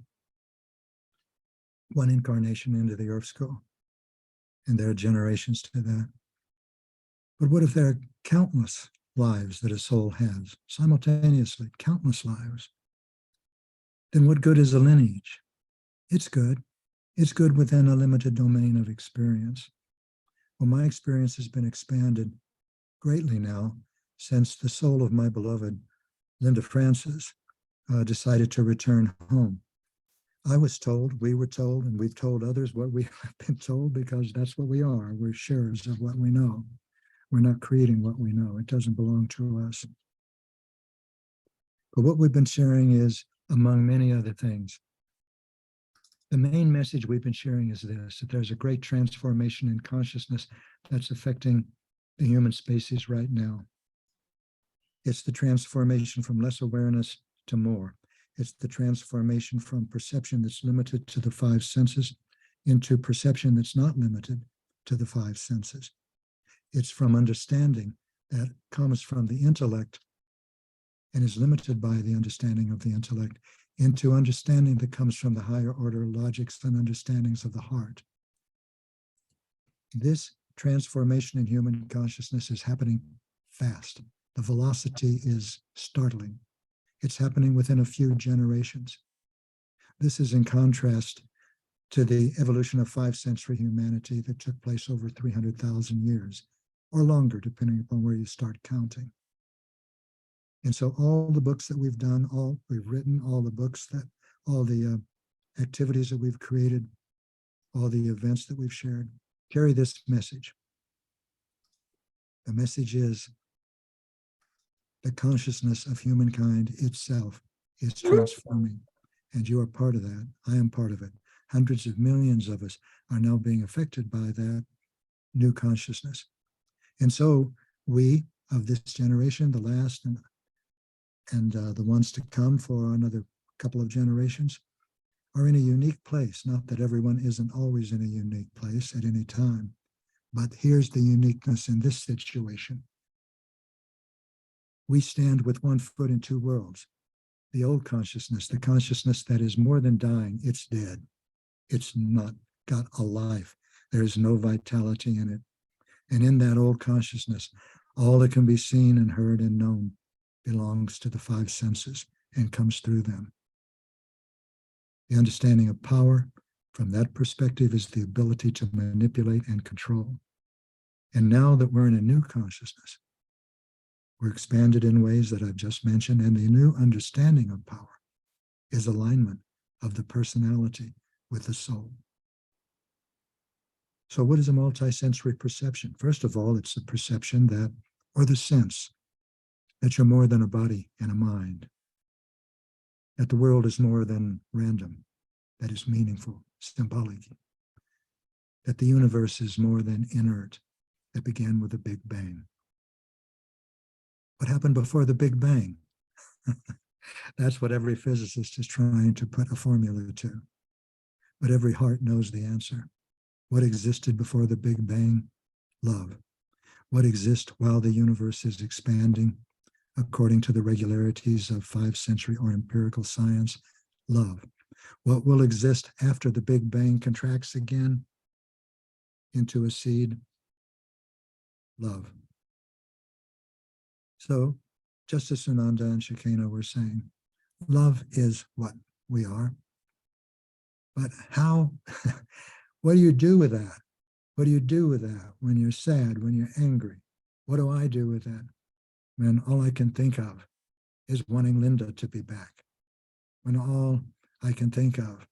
one incarnation into the earth's go, and there are generations to that. But what if there are countless lives that a soul has simultaneously, countless lives? Then what good is a lineage? It's good. It's good within a limited domain of experience. Well, my experience has been expanded greatly now since the soul of my beloved Linda Francis decided to return home. I was told, we were told, and we've told others what we have been told, because that's what we are. We're sharers of what we know. We're not creating what we know. It doesn't belong to us. But what we've been sharing is, among many other things, the main message we've been sharing is this: that there's a great transformation in consciousness that's affecting the human species right now. It's the transformation from less awareness to more. It's the transformation from perception that's limited to the five senses into perception that's not limited to the five senses. It's from understanding that comes from the intellect and is limited by the understanding of the intellect into understanding that comes from the higher order logics and understandings of the heart. This transformation in human consciousness is happening fast. The velocity is startling. It's happening within a few generations. This is in contrast to the evolution of five-sensory humanity that took place over 300,000 years, or longer, depending upon where you start counting. And so all the books that we've done, all we've written, all the activities that we've created, all the events that we've shared, carry this message. The message is the consciousness of humankind itself is transforming, and you are part of that. I am part of it. Hundreds of millions of us are now being affected by that new consciousness. And so we of this generation, the last and the ones to come for another couple of generations, are in a unique place. Not that everyone isn't always in a unique place at any time, but here's the uniqueness in this situation. We stand with one foot in two worlds. The old consciousness, the consciousness that is more than dying, it's dead. It's not got a life. There's no vitality in it. And in that old consciousness, all that can be seen and heard and known belongs to the five senses and comes through them. The understanding of power from that perspective is the ability to manipulate and control. And now that we're in a new consciousness, we're expanded in ways that I've just mentioned, and the new understanding of power is alignment of the personality with the soul. So what is a multisensory perception? First of all, it's the perception that, or the sense, that you're more than a body and a mind, that the world is more than random, that is meaningful, symbolic, that the universe is more than inert, that began with a Big Bang. What happened before the Big Bang? That's what every physicist is trying to put a formula to. But every heart knows the answer. What existed before the Big Bang? Love. What exists while the universe is expanding, according to the regularities of 5th century or empirical science? Love. What will exist after the Big Bang contracts again into a seed? Love. So, just as Sunanda and Shekinah were saying, love is what we are. But how, what do you do with that? What do you do with that when you're sad, when you're angry? What do I do with that when all I can think of is wanting Linda to be back? When all I can think of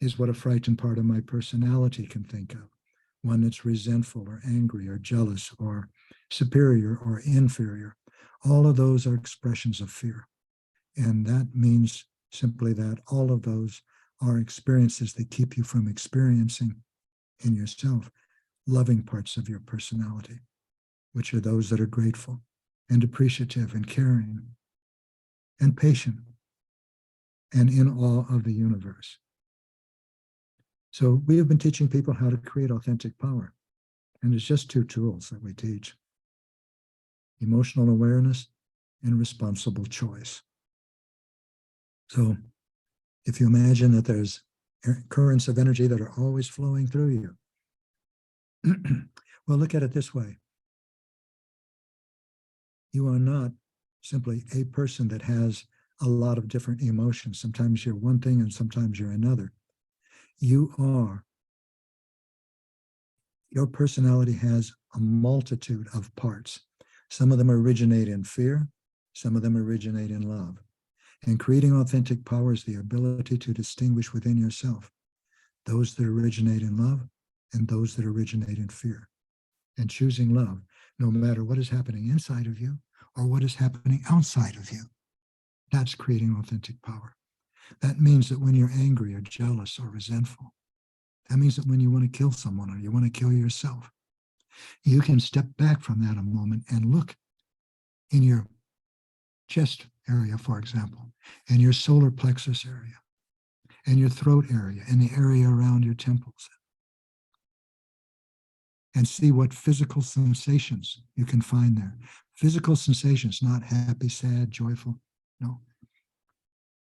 is what a frightened part of my personality can think of, one that's resentful or angry or jealous or superior or inferior. All of those are expressions of fear. And that means simply that all of those are experiences that keep you from experiencing in yourself loving parts of your personality, which are those that are grateful and appreciative and caring and patient and in awe of the universe. So we have been teaching people how to create authentic power. And it's just 2 tools that we teach: emotional awareness and responsible choice. So if you imagine that there's currents of energy that are always flowing through you, well, look at it this way. You are not simply a person that has a lot of different emotions. Sometimes you're one thing and sometimes you're another. Your personality has a multitude of parts. Some of them originate in fear, some of them originate in love. And creating authentic power is the ability to distinguish within yourself those that originate in love and those that originate in fear. And choosing love, no matter what is happening inside of you or what is happening outside of you. That's creating authentic power. That means that when you're angry or jealous or resentful, that means that when you want to kill someone or you want to kill yourself, you can step back from that a moment and look in your chest area, for example, and your solar plexus area, and your throat area, and the area around your temples, and see what physical sensations you can find there. Physical sensations, not happy, sad, joyful. No.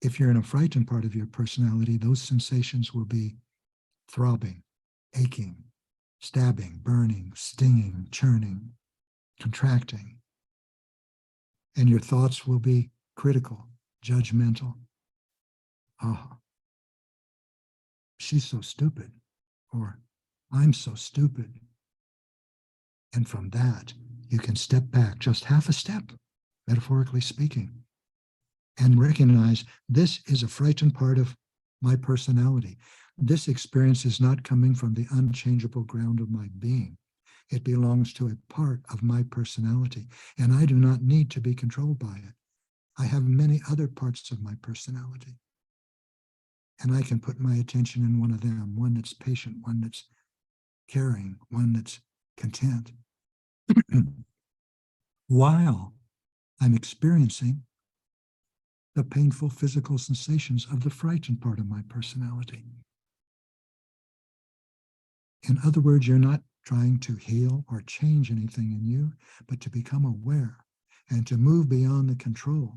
If you're in a frightened part of your personality, those sensations will be throbbing, aching, stabbing, burning, stinging, churning, contracting. And your thoughts will be critical, judgmental. Oh, she's so stupid, or I'm so stupid. And from that, you can step back just half a step, metaphorically speaking, and recognize this is a frightened part of my personality. This experience is not coming from the unchangeable ground of my being. It belongs to a part of my personality, and I do not need to be controlled by it. I have many other parts of my personality, and I can put my attention in one of them, one that's patient, one that's caring, one that's content, while I'm experiencing the painful physical sensations of the frightened part of my personality. In other words, you're not trying to heal or change anything in you, but to become aware and to move beyond the control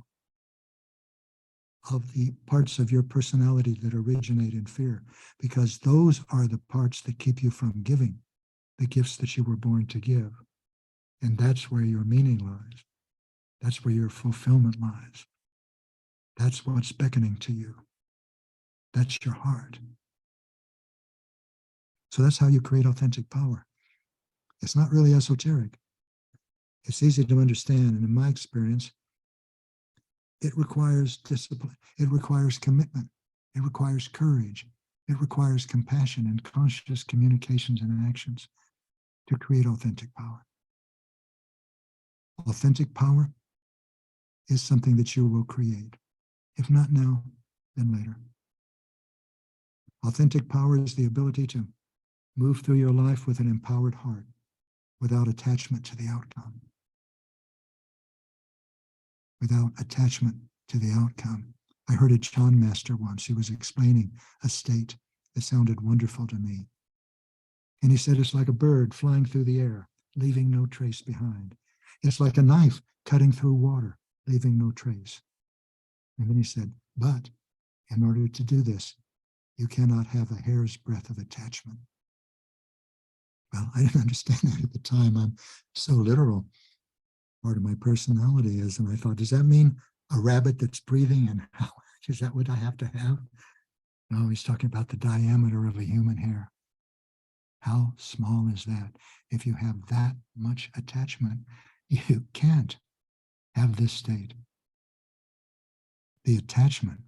of the parts of your personality that originate in fear, because those are the parts that keep you from giving the gifts that you were born to give. And that's where your meaning lies. That's where your fulfillment lies. That's what's beckoning to you. That's your heart. So that's how you create authentic power. It's not really esoteric. It's easy to understand. And in my experience, it requires discipline. It requires commitment. It requires courage. It requires compassion and conscious communications and actions to create authentic power. Authentic power is something that you will create. If not now, then later. Authentic power is the ability to move through your life with an empowered heart without attachment to the outcome. Without attachment to the outcome. I heard a Chan master once. He was explaining a state that sounded wonderful to me. And he said, it's like a bird flying through the air, leaving no trace behind. It's like a knife cutting through water, leaving no trace. And then he said, but in order to do this, you cannot have a hair's breadth of attachment. Well, I didn't understand that at the time. I'm so literal. Part of my personality is, and I thought, does that mean a rabbit that's breathing, and how is that what I have to have? No, he's talking about the diameter of a human hair. How small is that? If you have that much attachment, you can't have this state. The attachment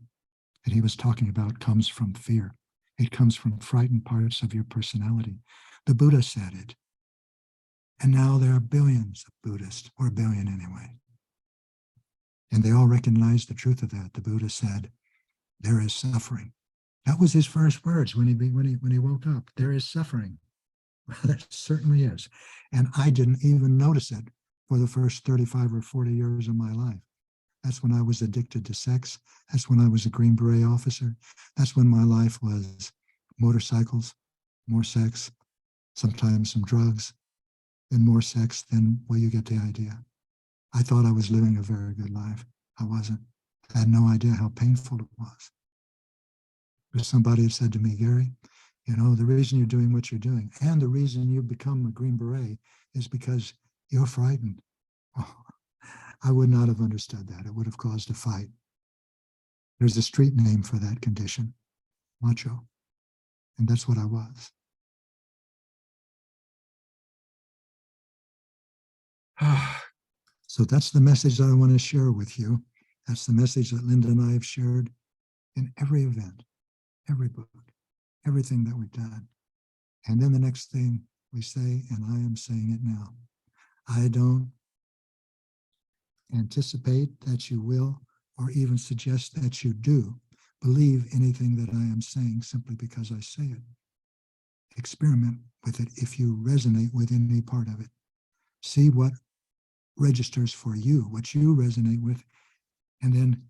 that he was talking about comes from fear. It comes from frightened parts of your personality. The Buddha said it. And now there are billions of Buddhists, or a billion anyway. And they all recognize the truth of that. The Buddha said, there is suffering. That was his first words when he woke up. There is suffering. There certainly is. And I didn't even notice it for the first 35 or 40 years of my life. That's when I was addicted to sex. That's when I was a Green Beret officer. That's when my life was motorcycles, more sex, sometimes some drugs, then more sex, then, well, you get the idea. I thought I was living a very good life. I wasn't. I had no idea how painful it was. But somebody had said to me, Gary, you know, the reason you're doing what you're doing and the reason you've become a Green Beret is because you're frightened. Oh, I would not have understood that. It would have caused a fight. There's a street name for that condition, macho. And that's what I was. So that's the message that I want to share with you. That's the message that Linda and I have shared in every event, every book, everything that we've done. And then the next thing we say, and I am saying it now, I don't anticipate that you will, or even suggest that you do, believe anything that I am saying simply because I say it. Experiment with it if you resonate with any part of it. See what registers for you, what you resonate with, and then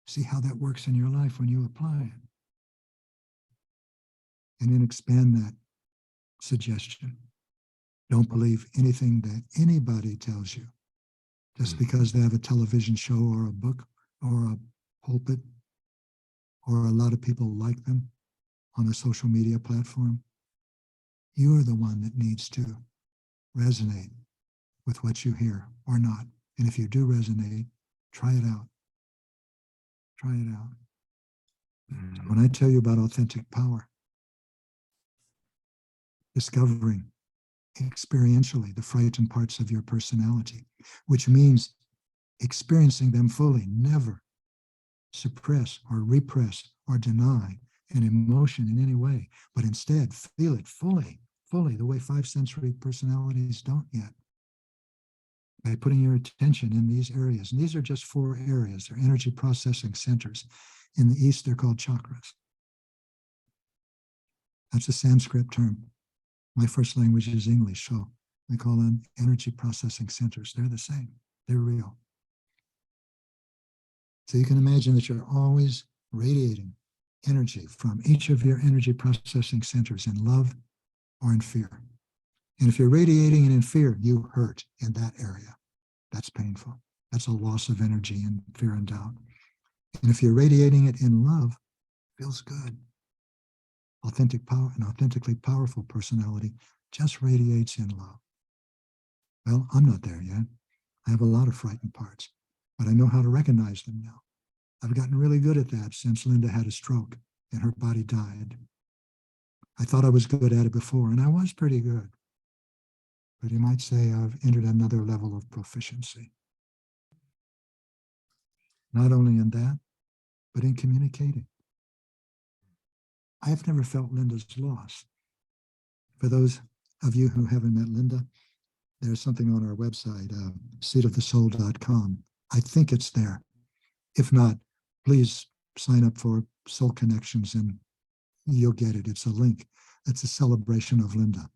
see how that works in your life when you apply it. And then expand that suggestion. Don't believe anything that anybody tells you just because they have a television show or a book or a pulpit or a lot of people like them on a social media platform. You're the one that needs to resonate with what you hear or not. And if you do resonate, try it out. Try it out. So when I tell you about authentic power, discovering experientially the frightened parts of your personality, which means experiencing them fully, never suppress or repress or deny an emotion in any way, but instead feel it fully, the way 5 sensory personalities don't yet. By putting your attention in these areas, and these are just 4 areas, they're energy processing centers. In the East, they're called chakras. That's a Sanskrit term. My first language is English, so we call them energy processing centers. They're the same. They're real. So you can imagine that you're always radiating energy from each of your energy processing centers in love or in fear. And if you're radiating it in fear, you hurt in that area. That's painful. That's a loss of energy and fear and doubt. And if you're radiating it in love, it feels good. Authentic power, an authentically powerful personality just radiates in love. Well, I'm not there yet. I have a lot of frightened parts, but I know how to recognize them now. I've gotten really good at that since Linda had a stroke and her body died. I thought I was good at it before, and I was pretty good. But you might say I've entered another level of proficiency. Not only in that, but in communicating. I've never felt Linda's loss. For those of you who haven't met Linda, there's something on our website, seatofthesoul.com. I think it's there. If not, please sign up for Soul Connections and you'll get it. It's a link. It's a celebration of Linda.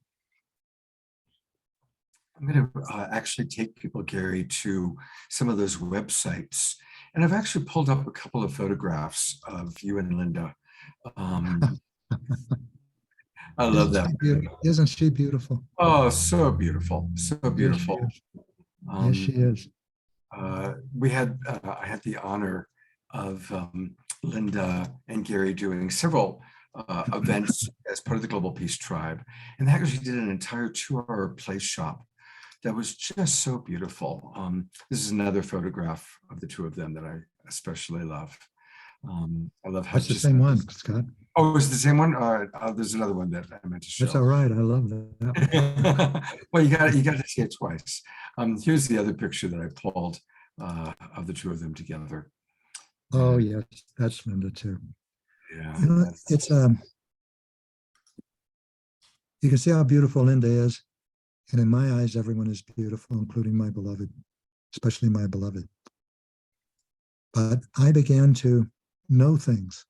I'm going to actually take people, Gary, to some of those websites. And I've actually pulled up a couple of photographs of you and Linda. I love that. Isn't she beautiful? Oh, so beautiful. So beautiful. Yes, she is. I had the honor of Linda and Gary doing several events as part of the Global Peace Tribe. And they actually did an entire 2-hour play shop that was just so beautiful. This is another photograph of the two of them that I especially love. I love how it's the same one, Scott. Oh, it's the same one? There's another one that I meant to show. That's all right. I love that. Well, you got to see it twice. Here's the other picture that I pulled of the two of them together. Oh yes, that's Linda too. Yeah, you know, it's you can see how beautiful Linda is, and in my eyes, everyone is beautiful, including my beloved, especially my beloved. But I began to know things.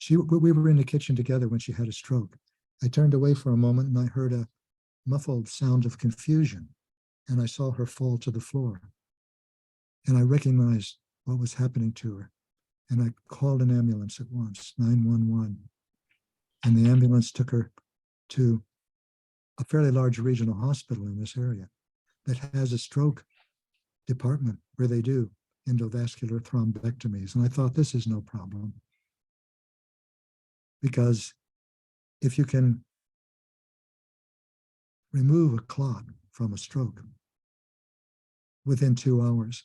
We were in the kitchen together when she had a stroke. I turned away for a moment and I heard a muffled sound of confusion, and I saw her fall to the floor. And I recognized what was happening to her. And I called an ambulance at once, 911. And the ambulance took her to a fairly large regional hospital in this area that has a stroke department where they do endovascular thrombectomies. And I thought, this is no problem. Because if you can remove a clot from a stroke within 2 hours,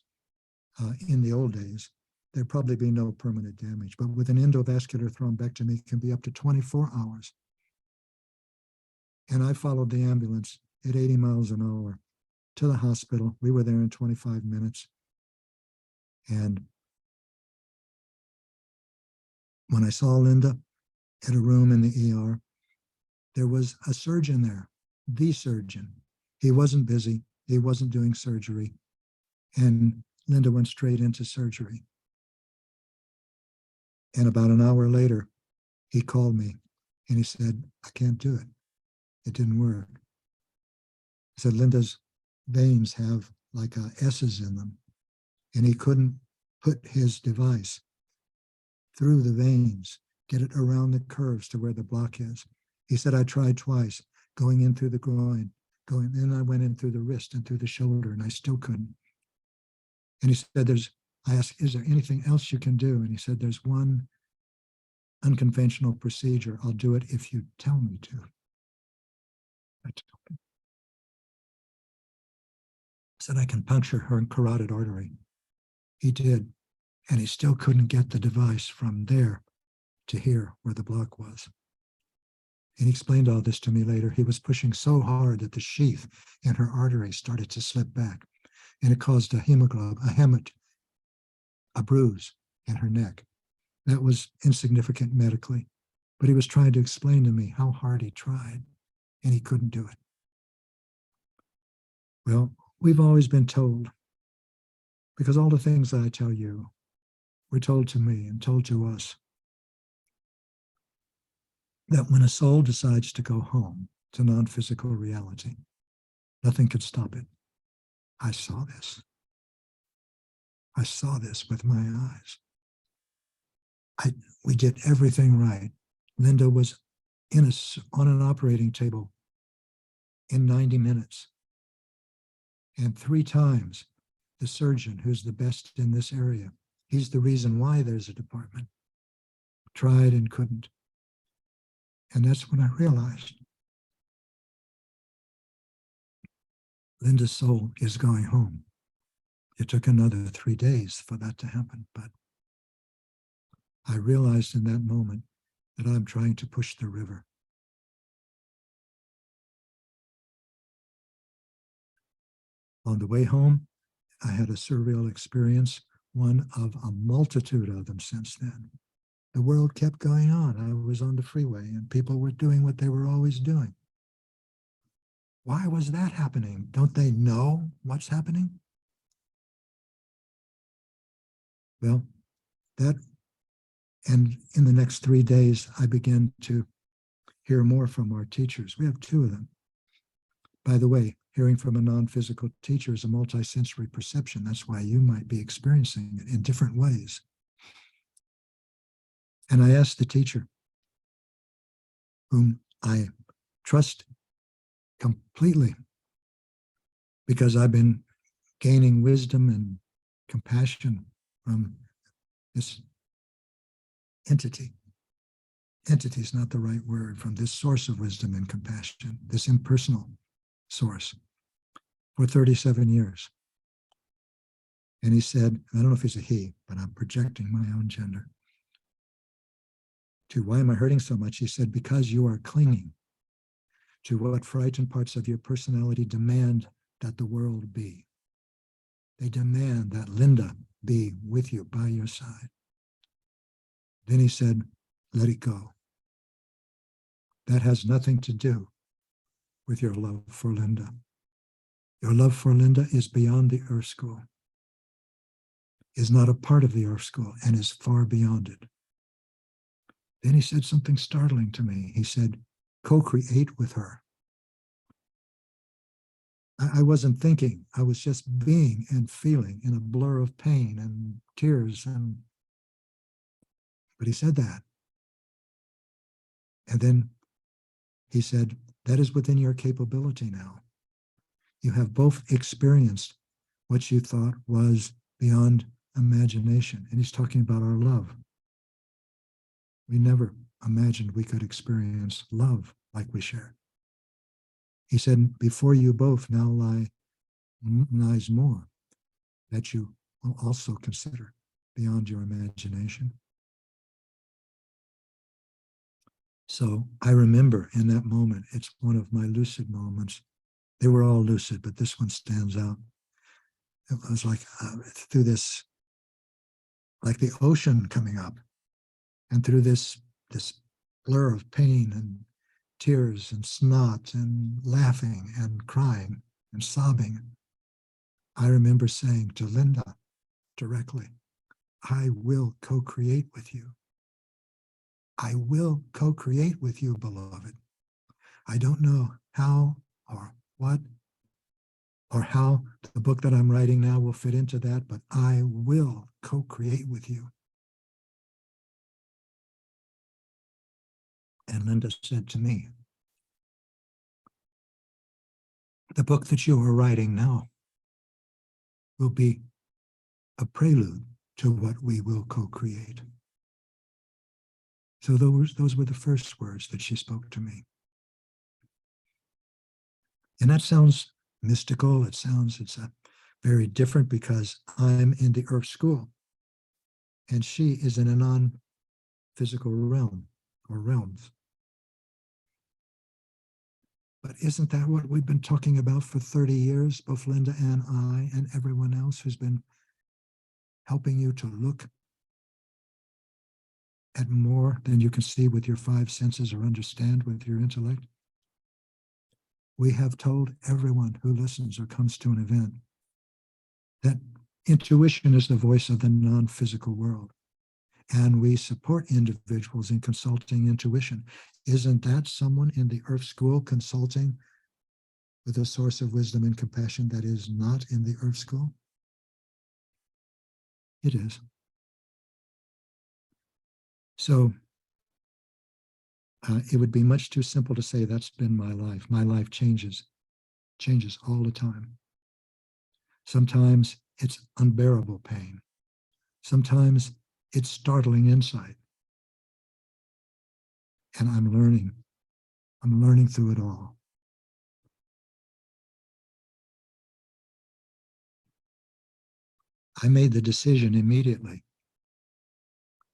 in the old days, there'd probably be no permanent damage. But with an endovascular thrombectomy, it can be up to 24 hours. And I followed the ambulance at 80 miles an hour to the hospital. We were there in 25 minutes. And when I saw Linda at a room in the ER, there was a surgeon there, the surgeon. He wasn't busy. He wasn't doing surgery. And Linda went straight into surgery. And about an hour later, he called me and he said, I can't do it. It didn't work. He said, Linda's veins have like S's in them. And he couldn't put his device through the veins, get it around the curves to where the block is. He said, I tried twice, going in through the groin, then I went in through the wrist and through the shoulder, and I still couldn't. And he said, I asked, is there anything else you can do? And he said, there's one unconventional procedure. I'll do it if you tell me to. I told him. Said, I can puncture her carotid artery. He did. And he still couldn't get the device from there to here where the block was. And he explained all this to me later. He was pushing so hard that the sheath in her artery started to slip back. And it caused a hemorrhage, a bruise in her neck. That was insignificant medically, but he was trying to explain to me how hard he tried, and he couldn't do it. Well, we've always been told, because all the things that I tell you were told to me and told to us, that when a soul decides to go home to non-physical reality, nothing could stop it. I saw this. I saw this with my eyes. We did everything right. Linda was on an operating table in 90 minutes. And 3 times the surgeon, who's the best in this area, he's the reason why there's a department, tried and couldn't. And that's when I realized Linda's soul is going home. It took another 3 days for that to happen, but I realized in that moment that I'm trying to push the river. On the way home, I had a surreal experience, one of a multitude of them since then. The world kept going on. I was on the freeway and people were doing what they were always doing. Why was that happening? Don't they know what's happening? Well, that, and in the next 3 days, I began to hear more from our teachers. We have 2 of them. By the way, hearing from a non-physical teacher is a multisensory perception. That's why you might be experiencing it in different ways. And I asked the teacher, whom I trust completely, because I've been gaining wisdom and compassion from this entity. Entity is not the right word, from this source of wisdom and compassion, this impersonal source, for 37 years. And he said, I don't know if he's a he, but I'm projecting my own gender. To why am I hurting so much? He said, because you are clinging to what frightened parts of your personality demand that the world be. They demand that Linda be with you, by your side. Then he said, let it go. That has nothing to do with your love for Linda. Your love for Linda is beyond the Earth School, is not a part of the Earth School, and is far beyond it. Then he said something startling to me. He said, co-create with her. I wasn't thinking. I was just being and feeling in a blur of pain and tears. But he said that. And then he said, that is within your capability now. You have both experienced what you thought was beyond imagination. And he's talking about our love. We never imagined we could experience love like we share. He said, before you both now lies more that you will also consider beyond your imagination. So I remember in that moment, it's one of my lucid moments. They were all lucid, but this one stands out. It was like through this, like the ocean coming up, and through this blur of pain and tears and snot and laughing and crying and sobbing. I remember saying to Linda directly, I will co-create with you. I will co-create with you, beloved. I don't know how or what or how the book that I'm writing now will fit into that, but I will co-create with you. And Linda said to me, the book that you are writing now will be a prelude to what we will co-create. So those were the first words that she spoke to me. And that sounds mystical. It's very different because I'm in the Earth School and she is in a non-physical realm or realms. But isn't that what we've been talking about for 30 years, both Linda and I and everyone else who's been helping you to look at more than you can see with your 5 senses or understand with your intellect? We have told everyone who listens or comes to an event that intuition is the voice of the non-physical world. And we support individuals in consulting intuition. Isn't that someone in the Earth School consulting with a source of wisdom and compassion that is not in the Earth School? It is. So it would be much too simple to say that's been my life. My life changes all the time. Sometimes it's unbearable pain. Sometimes it's startling insight. And I'm learning through it all. I made the decision immediately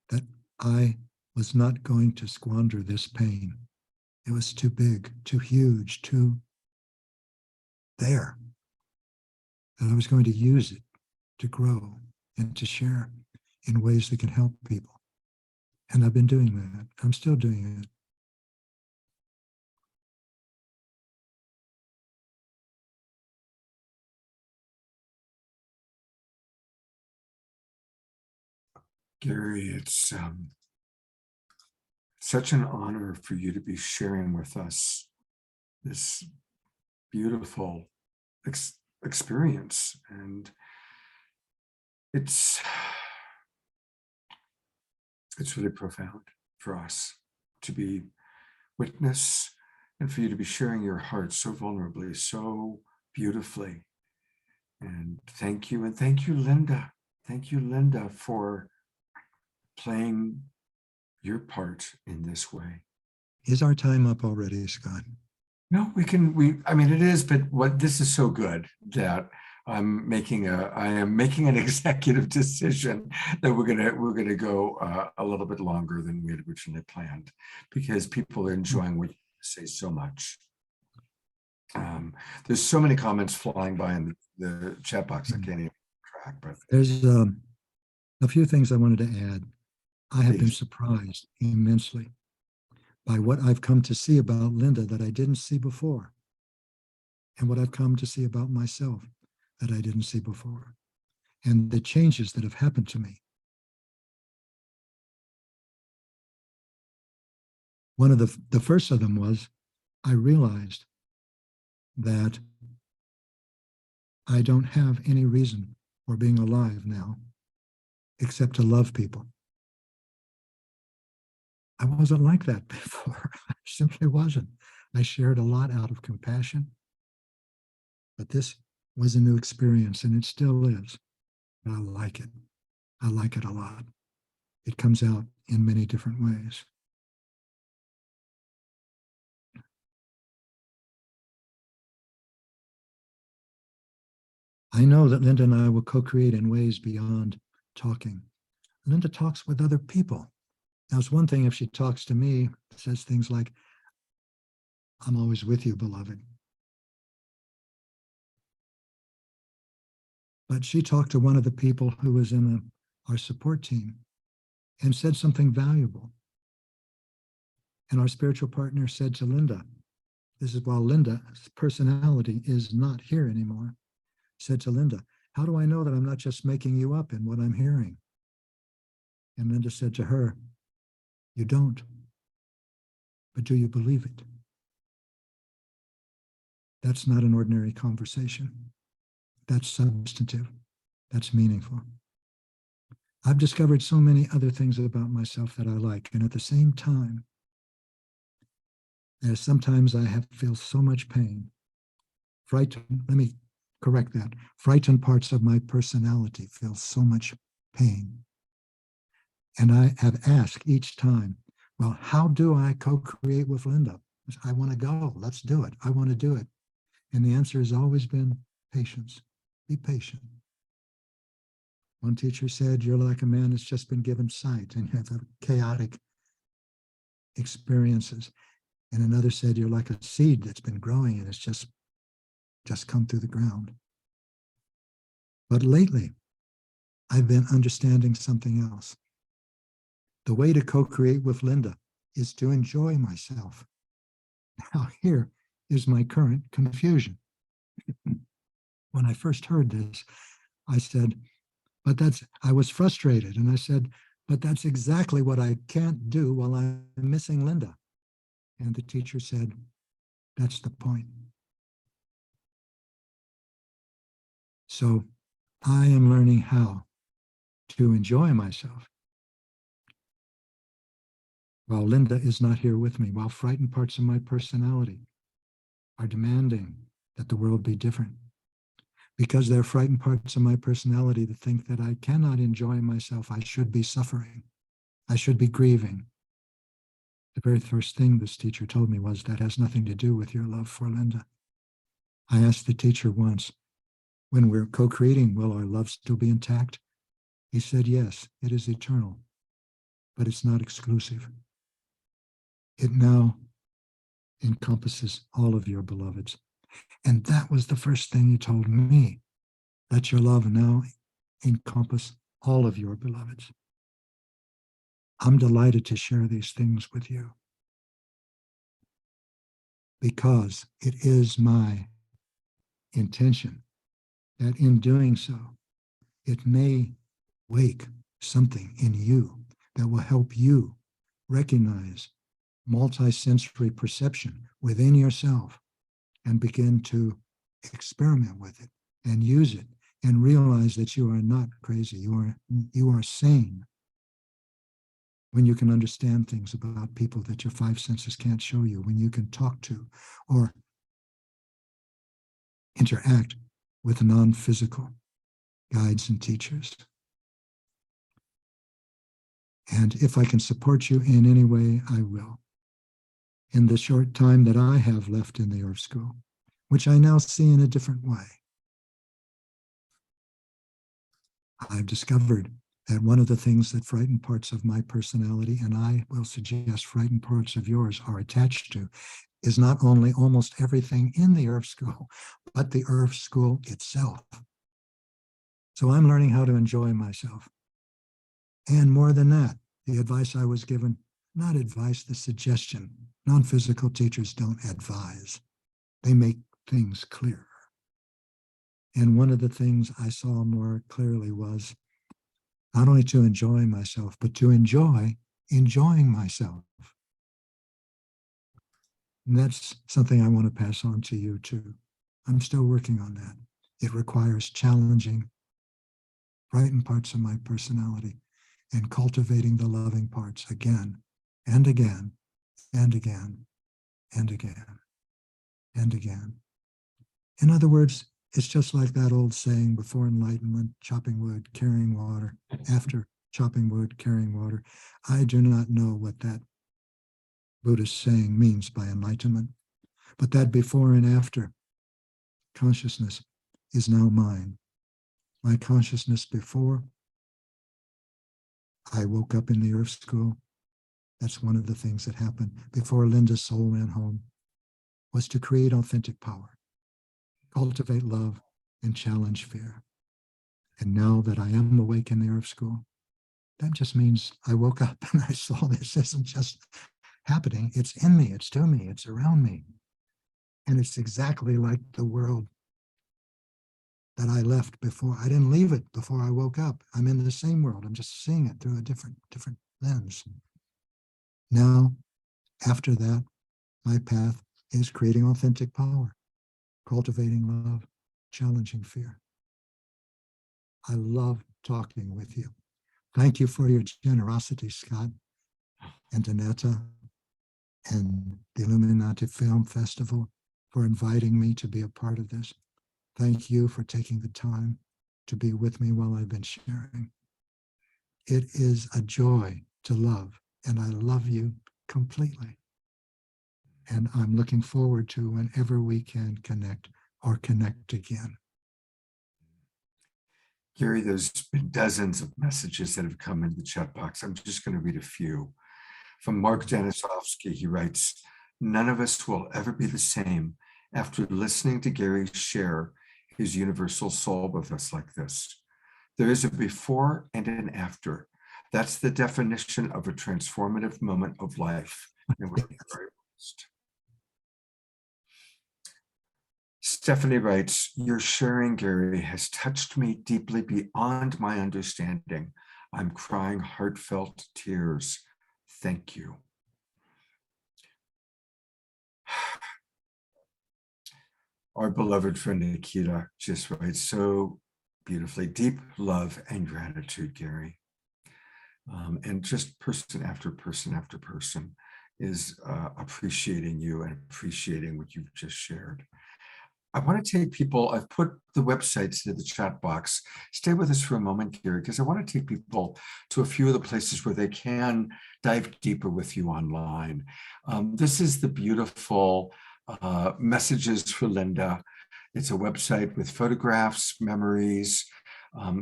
that I was not going to squander this pain. It was too big, too huge, too there. That I was going to use it to grow and to share in ways that can help people. And I've been doing that. I'm still doing it. Gary, it's such an honor for you to be sharing with us this beautiful experience. And it's really profound for us to be witness and for you to be sharing your heart so vulnerably, so beautifully. And thank you. And thank you, Linda. Thank you, Linda, for playing your part in this way. Is our time up already, Scott? No, I mean, it is, but this is so good that I am making an executive decision that we're gonna go a little bit longer than we had originally planned, because people are enjoying what you say so much. There's so many comments flying by in the chat box I can't even track, but There's a few things I wanted to add. I have been Please. surprised immensely by what I've come to see about Linda that I didn't see before, and what I've come to see about myself that I didn't see before, and the changes that have happened to me. One of the first of them was I realized that I don't have any reason for being alive now except to love people. I wasn't like that before. I simply wasn't. I shared a lot out of compassion, but this was a new experience, and it still is. And I like it. I like it a lot. It comes out in many different ways. I know that Linda and I will co-create in ways beyond talking. Linda talks with other people. Now, it's one thing if she talks to me, says things like, "I'm always with you, beloved." But she talked to one of the people who was in our support team and said something valuable. And our spiritual partner said to Linda, this is while Linda's personality is not here anymore, said to Linda, "How do I know that I'm not just making you up in what I'm hearing?" And Linda said to her, "You don't, but do you believe it?" That's not an ordinary conversation. That's substantive. That's meaningful. I've discovered so many other things about myself that I like. And at the same time, as sometimes I feel so much pain, frightened, let me correct that. Frightened parts of my personality feel so much pain. And I have asked each time, well, how do I co-create with Linda? I want to go. Let's do it. I want to do it. And the answer has always been patience. Be patient. One teacher said, "You're like a man that's just been given sight and you have chaotic experiences." And another said, "You're like a seed that's been growing and it's just come through the ground." But lately, I've been understanding something else. The way to co-create with Linda is to enjoy myself. Now, here is my current confusion. When I first heard this, I said, I was frustrated. And I said, but that's exactly what I can't do while I'm missing Linda. And the teacher said, that's the point. So I am learning how to enjoy myself while Linda is not here with me, while frightened parts of my personality are demanding that the world be different. Because they're frightened parts of my personality that think that I cannot enjoy myself. I should be suffering. I should be grieving. The very first thing this teacher told me was, that has nothing to do with your love for Linda. I asked the teacher once, when we're co-creating, will our love still be intact? He said, yes, it is eternal, but it's not exclusive. It now encompasses all of your beloveds. And that was the first thing he told me. Let your love now encompass all of your beloveds. I'm delighted to share these things with you because it is my intention that in doing so, it may wake something in you that will help you recognize multisensory perception within yourself and begin to experiment with it and use it and realize that you are not crazy. You are sane when you can understand things about people that your five senses can't show you, when you can talk to or interact with non-physical guides and teachers. And if I can support you in any way, I will. In the short time that I have left in the Earth School, which I now see in a different way, I've discovered that one of the things that frightened parts of my personality, and I will suggest frightened parts of yours, are attached to, is not only almost everything in the Earth School, but the Earth School itself. So I'm learning how to enjoy myself. And more than that, the advice I was given, not advice, the suggestion. Non-physical teachers don't advise. They make things clearer. And one of the things I saw more clearly was not only to enjoy myself, but to enjoy enjoying myself. And that's something I want to pass on to you too. I'm still working on that. It requires challenging frightened parts of my personality and cultivating the loving parts again and again and again and again and again. In other words, it's just like that old saying, before enlightenment, chopping wood, carrying water. After chopping wood, carrying water. I do not know what that Buddhist saying means by enlightenment, but that before and after consciousness is now mine. My consciousness before I woke up in the Earth School, that's one of the things that happened before Linda's soul went home, was to create authentic power, cultivate love, and challenge fear. And now that I am awake in the Earth School, that just means I woke up and I saw this isn't just happening. It's in me, it's to me, it's around me. And it's exactly like the world that I left before. I didn't leave it before I woke up. I'm in the same world. I'm just seeing it through a different lens. Now, after that, my path is creating authentic power, cultivating love, challenging fear. I love talking with you. Thank you for your generosity, Scott and Donetta and the Illuminated Film Festival for inviting me to be a part of this. Thank you for taking the time to be with me while I've been sharing. It is a joy to love, and I love you completely. And I'm looking forward to whenever we can connect or connect again. Gary, there's been dozens of messages that have come into the chat box. I'm just going to read a few. From Mark Janisovsky, he writes, "None of us will ever be the same after listening to Gary share his universal soul with us like this. There is a before and an after. That's the definition of a transformative moment of life." And we're very blessed. Stephanie writes, "Your sharing, Gary, has touched me deeply beyond my understanding. I'm crying heartfelt tears. Thank you." Our beloved friend Nikita just writes so beautifully, "Deep love and gratitude, Gary." And just person after person after person is appreciating you and appreciating what you've just shared. I want to take people, I've put the websites into the chat box. Stay with us for a moment, Gary, because I want to take people to a few of the places where they can dive deeper with you online. This is the beautiful Messages for Linda. It's a website with photographs, memories,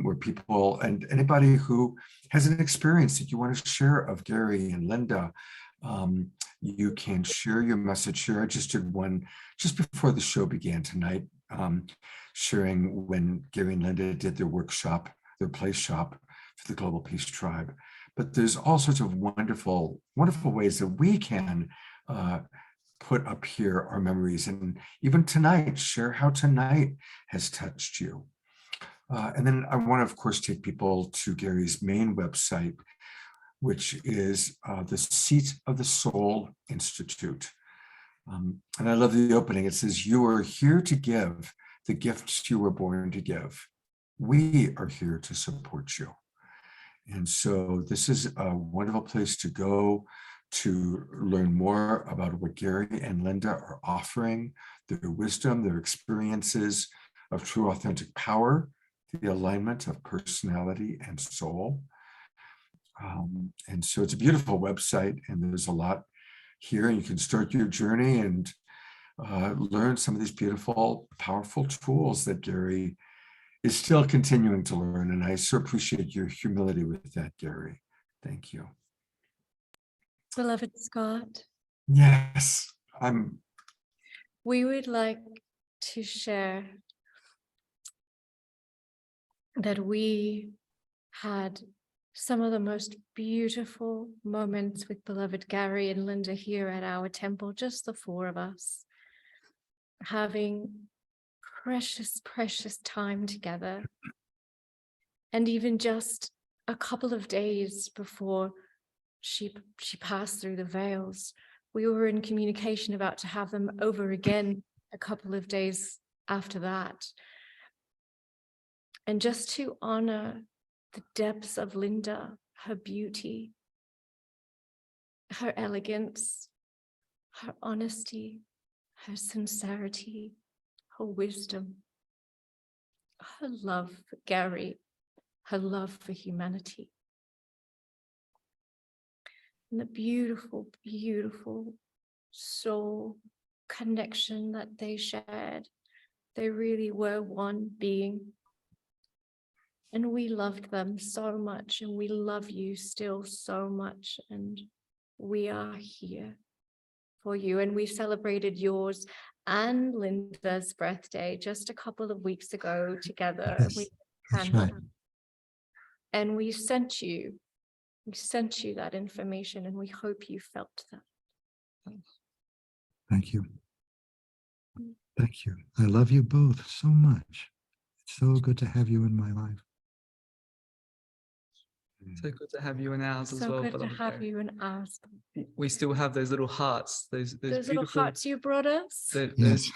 where people, and anybody who has an experience that you want to share of Gary and Linda, you can share your message here. I just did one just before the show began tonight, sharing when Gary and Linda did their workshop, their place shop for the Global Peace Tribe. But there's all sorts of wonderful, wonderful ways that we can put up here our memories. And even tonight, share how tonight has touched you. And then I want to, of course, take people to Gary's main website, which is the Seat of the Soul Institute. And I love the opening. It says, "You are here to give the gifts you were born to give. We are here to support you." And so this is a wonderful place to go to learn more about what Gary and Linda are offering, their wisdom, their experiences of true authentic power, the alignment of personality and soul. And so it's a beautiful website, and there's a lot here. You can start your journey and learn some of these beautiful, powerful tools that Gary is still continuing to learn. And I so appreciate your humility with that, Gary. Thank you. Beloved Scott, Yes, we would like to share that we had some of the most beautiful moments with beloved Gary and Linda here at our temple, just the four of us, having precious, precious time together. And even just a couple of days before she passed through the veils, we were in communication about to have them over again a couple of days after that. And just to honor the depths of Linda, her beauty, her elegance, her honesty, her sincerity, her wisdom, her love for Gary, her love for humanity, and the beautiful, beautiful soul connection that they shared. They really were one being. And we loved them so much, and we love you still so much. And we are here for you. And we celebrated yours and Linda's birthday just a couple of weeks ago together. Yes, We that's right. And we sent you that information, and we hope you felt that. Thank you. Thank you. I love you both so much. It's so good to have you in my life. So good to have you in ours as So well. good to beloved have Gary. you in ours. We still have those little hearts, those Those little beautiful hearts you brought us. those Yes.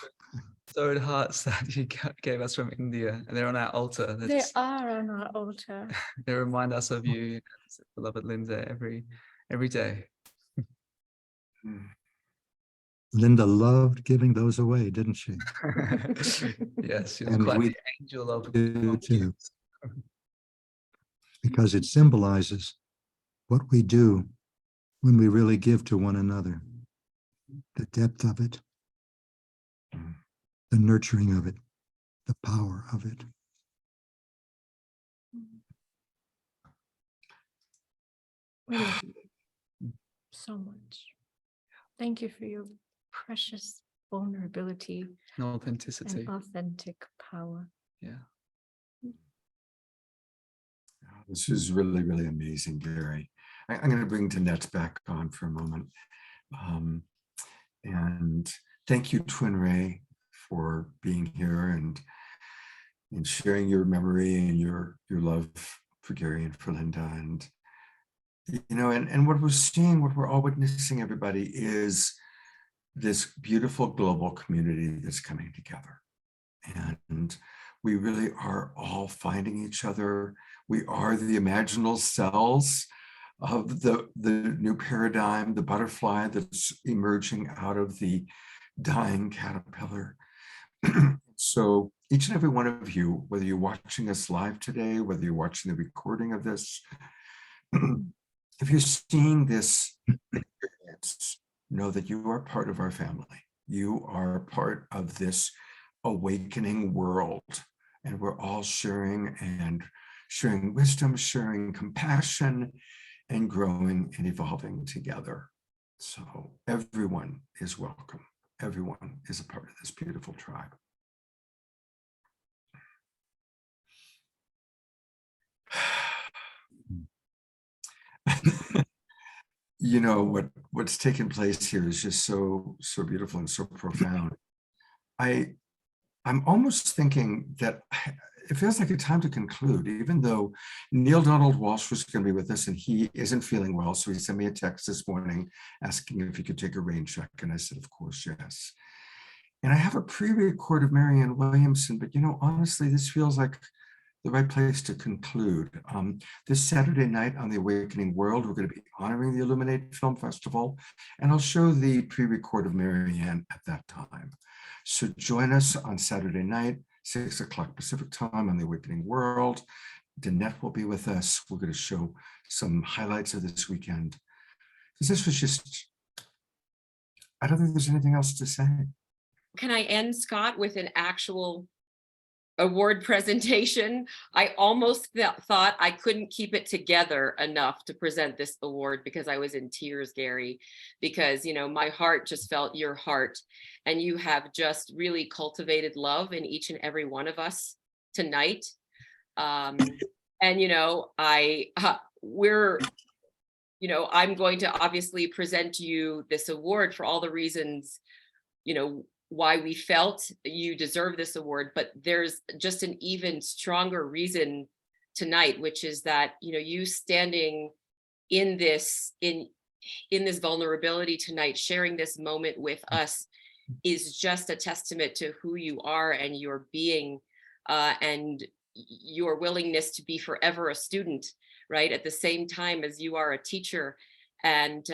sewed hearts that you gave us from India, and they're on our altar. They are on our altar. They remind us of you, beloved Linda, every day. Linda loved giving those away, didn't she? Yes, she was And quite we the angel of do too. Because it symbolizes what we do when we really give to one another. The depth of it, the nurturing of it, the power of it. We love you so much. Thank you for your precious vulnerability and authenticity. and authentic power. Yeah. This is really, really amazing, Gary. I'm going to bring Danette back on for a moment. And thank you, TwinRay, for being here and sharing your memory and your love for Gary and for Linda. And, you know, and what we're seeing, what we're all witnessing, everybody, is this beautiful global community that's coming together. And we really are all finding each other. We are the imaginal cells of the new paradigm, the butterfly that's emerging out of the dying caterpillar. So each and every one of you, whether you're watching us live today, whether you're watching the recording of this, if you're seeing this experience, know that you are part of our family. You are part of this awakening world, and we're all sharing wisdom, sharing compassion, and growing and evolving together. So everyone is welcome. Everyone is a part of this beautiful tribe. You know, what's taken place here is just so beautiful and so profound. I'm almost thinking that it feels like a time to conclude, even though Neil Donald Walsh was going to be with us and he isn't feeling well. So he sent me a text this morning asking if he could take a rain check. And I said, of course, yes. And I have a pre-record of Marianne Williamson, but honestly, this feels like the right place to conclude. This Saturday night on the Awakening World, we're going to be honoring the Illuminate Film Festival, and I'll show the pre-record of Marianne at that time. So join us on Saturday night, 6 o'clock Pacific time on the Awakening World. Danette will be with us. We're going to show some highlights of this weekend. Because this was just, I don't think there's anything else to say. Can I end, Scott, with an actual award presentation? I almost thought I couldn't keep it together enough to present this award because I was in tears, Gary, because, my heart just felt your heart, and you have just really cultivated love in each and every one of us tonight. And, I'm going to obviously present you this award for all the reasons, why we felt you deserve this award, but there's just an even stronger reason tonight, which is that, you standing in this vulnerability tonight, sharing this moment with us, is just a testament to who you are and your being, and your willingness to be forever a student, right? At the same time as you are a teacher. And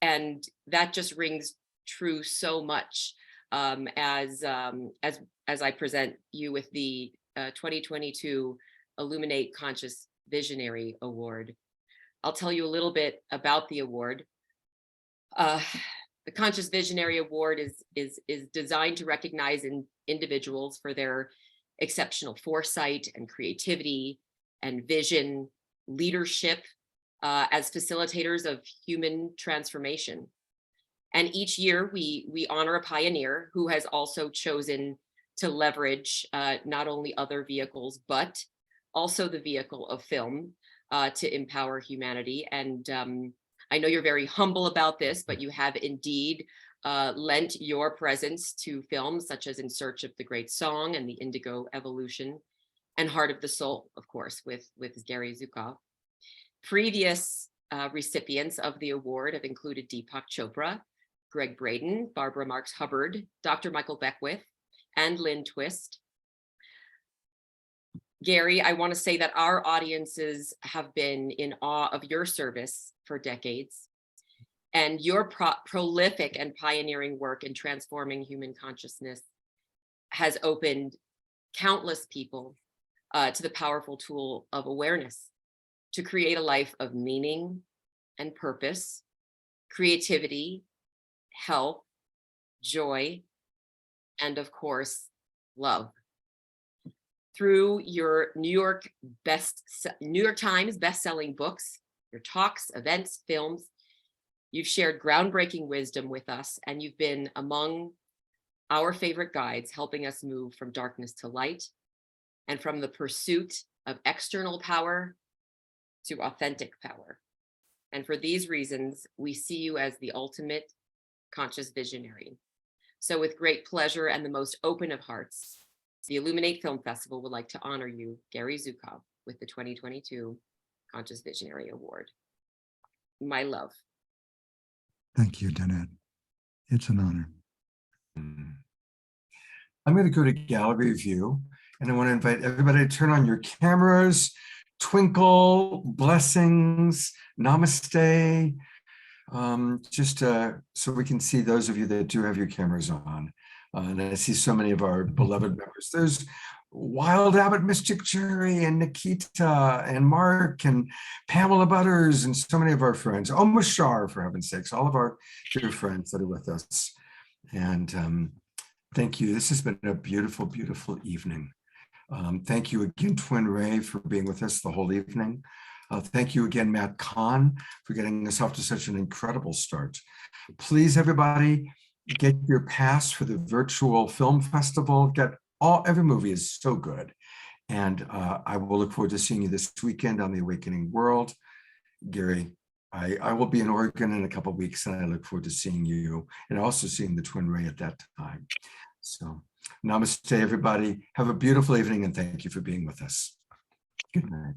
that just rings true so much as I present you with the 2022 Illuminate Conscious Visionary Award. I'll tell you a little bit about the award. The Conscious Visionary Award is designed to recognize individuals for their exceptional foresight and creativity and vision, leadership as facilitators of human transformation. And each year we honor a pioneer who has also chosen to leverage not only other vehicles, but also the vehicle of film to empower humanity. And I know you're very humble about this, but you have indeed lent your presence to films such as In Search of the Great Song and The Indigo Evolution, and Heart of the Soul, of course, with Gary Zukav. Previous recipients of the award have included Deepak Chopra, Greg Braden, Barbara Marx Hubbard, Dr. Michael Beckwith, and Lynn Twist. Gary, I want to say that our audiences have been in awe of your service for decades, and your prolific and pioneering work in transforming human consciousness has opened countless people to the powerful tool of awareness to create a life of meaning and purpose, creativity, health, joy, and of course, love. Through your New York Times best-selling books, your talks, events, films, you've shared groundbreaking wisdom with us, and you've been among our favorite guides, helping us move from darkness to light and from the pursuit of external power to authentic power. And for these reasons, we see you as the ultimate conscious visionary. So with great pleasure and the most open of hearts, the Illuminate Film Festival would like to honor you, Gary Zukav, with the 2022 Conscious Visionary Award. My love. Thank you, Danette. It's an honor. I'm going to go to gallery view, and I want to invite everybody to turn on your cameras, twinkle, blessings, namaste, just so we can see those of you that do have your cameras on. And I see so many of our beloved members. There's Wild Abbott Mystic Cherry and Nikita and Mark and Pamela Butters and so many of our friends. Omashar, for heaven's sakes, all of our dear friends that are with us. And thank you. This has been a beautiful, beautiful evening. Thank you again, TwinRay, for being with us the whole evening. Thank you again, Matt Kahn, for getting us off to such an incredible start. Please, everybody, get your pass for the virtual film festival. Every movie is so good. And I will look forward to seeing you this weekend on the Awakening World. Gary, I will be in Oregon in a couple of weeks, and I look forward to seeing you and also seeing the TwinRay at that time. So Namaste, everybody. Have a beautiful evening, and thank you for being with us. Good night.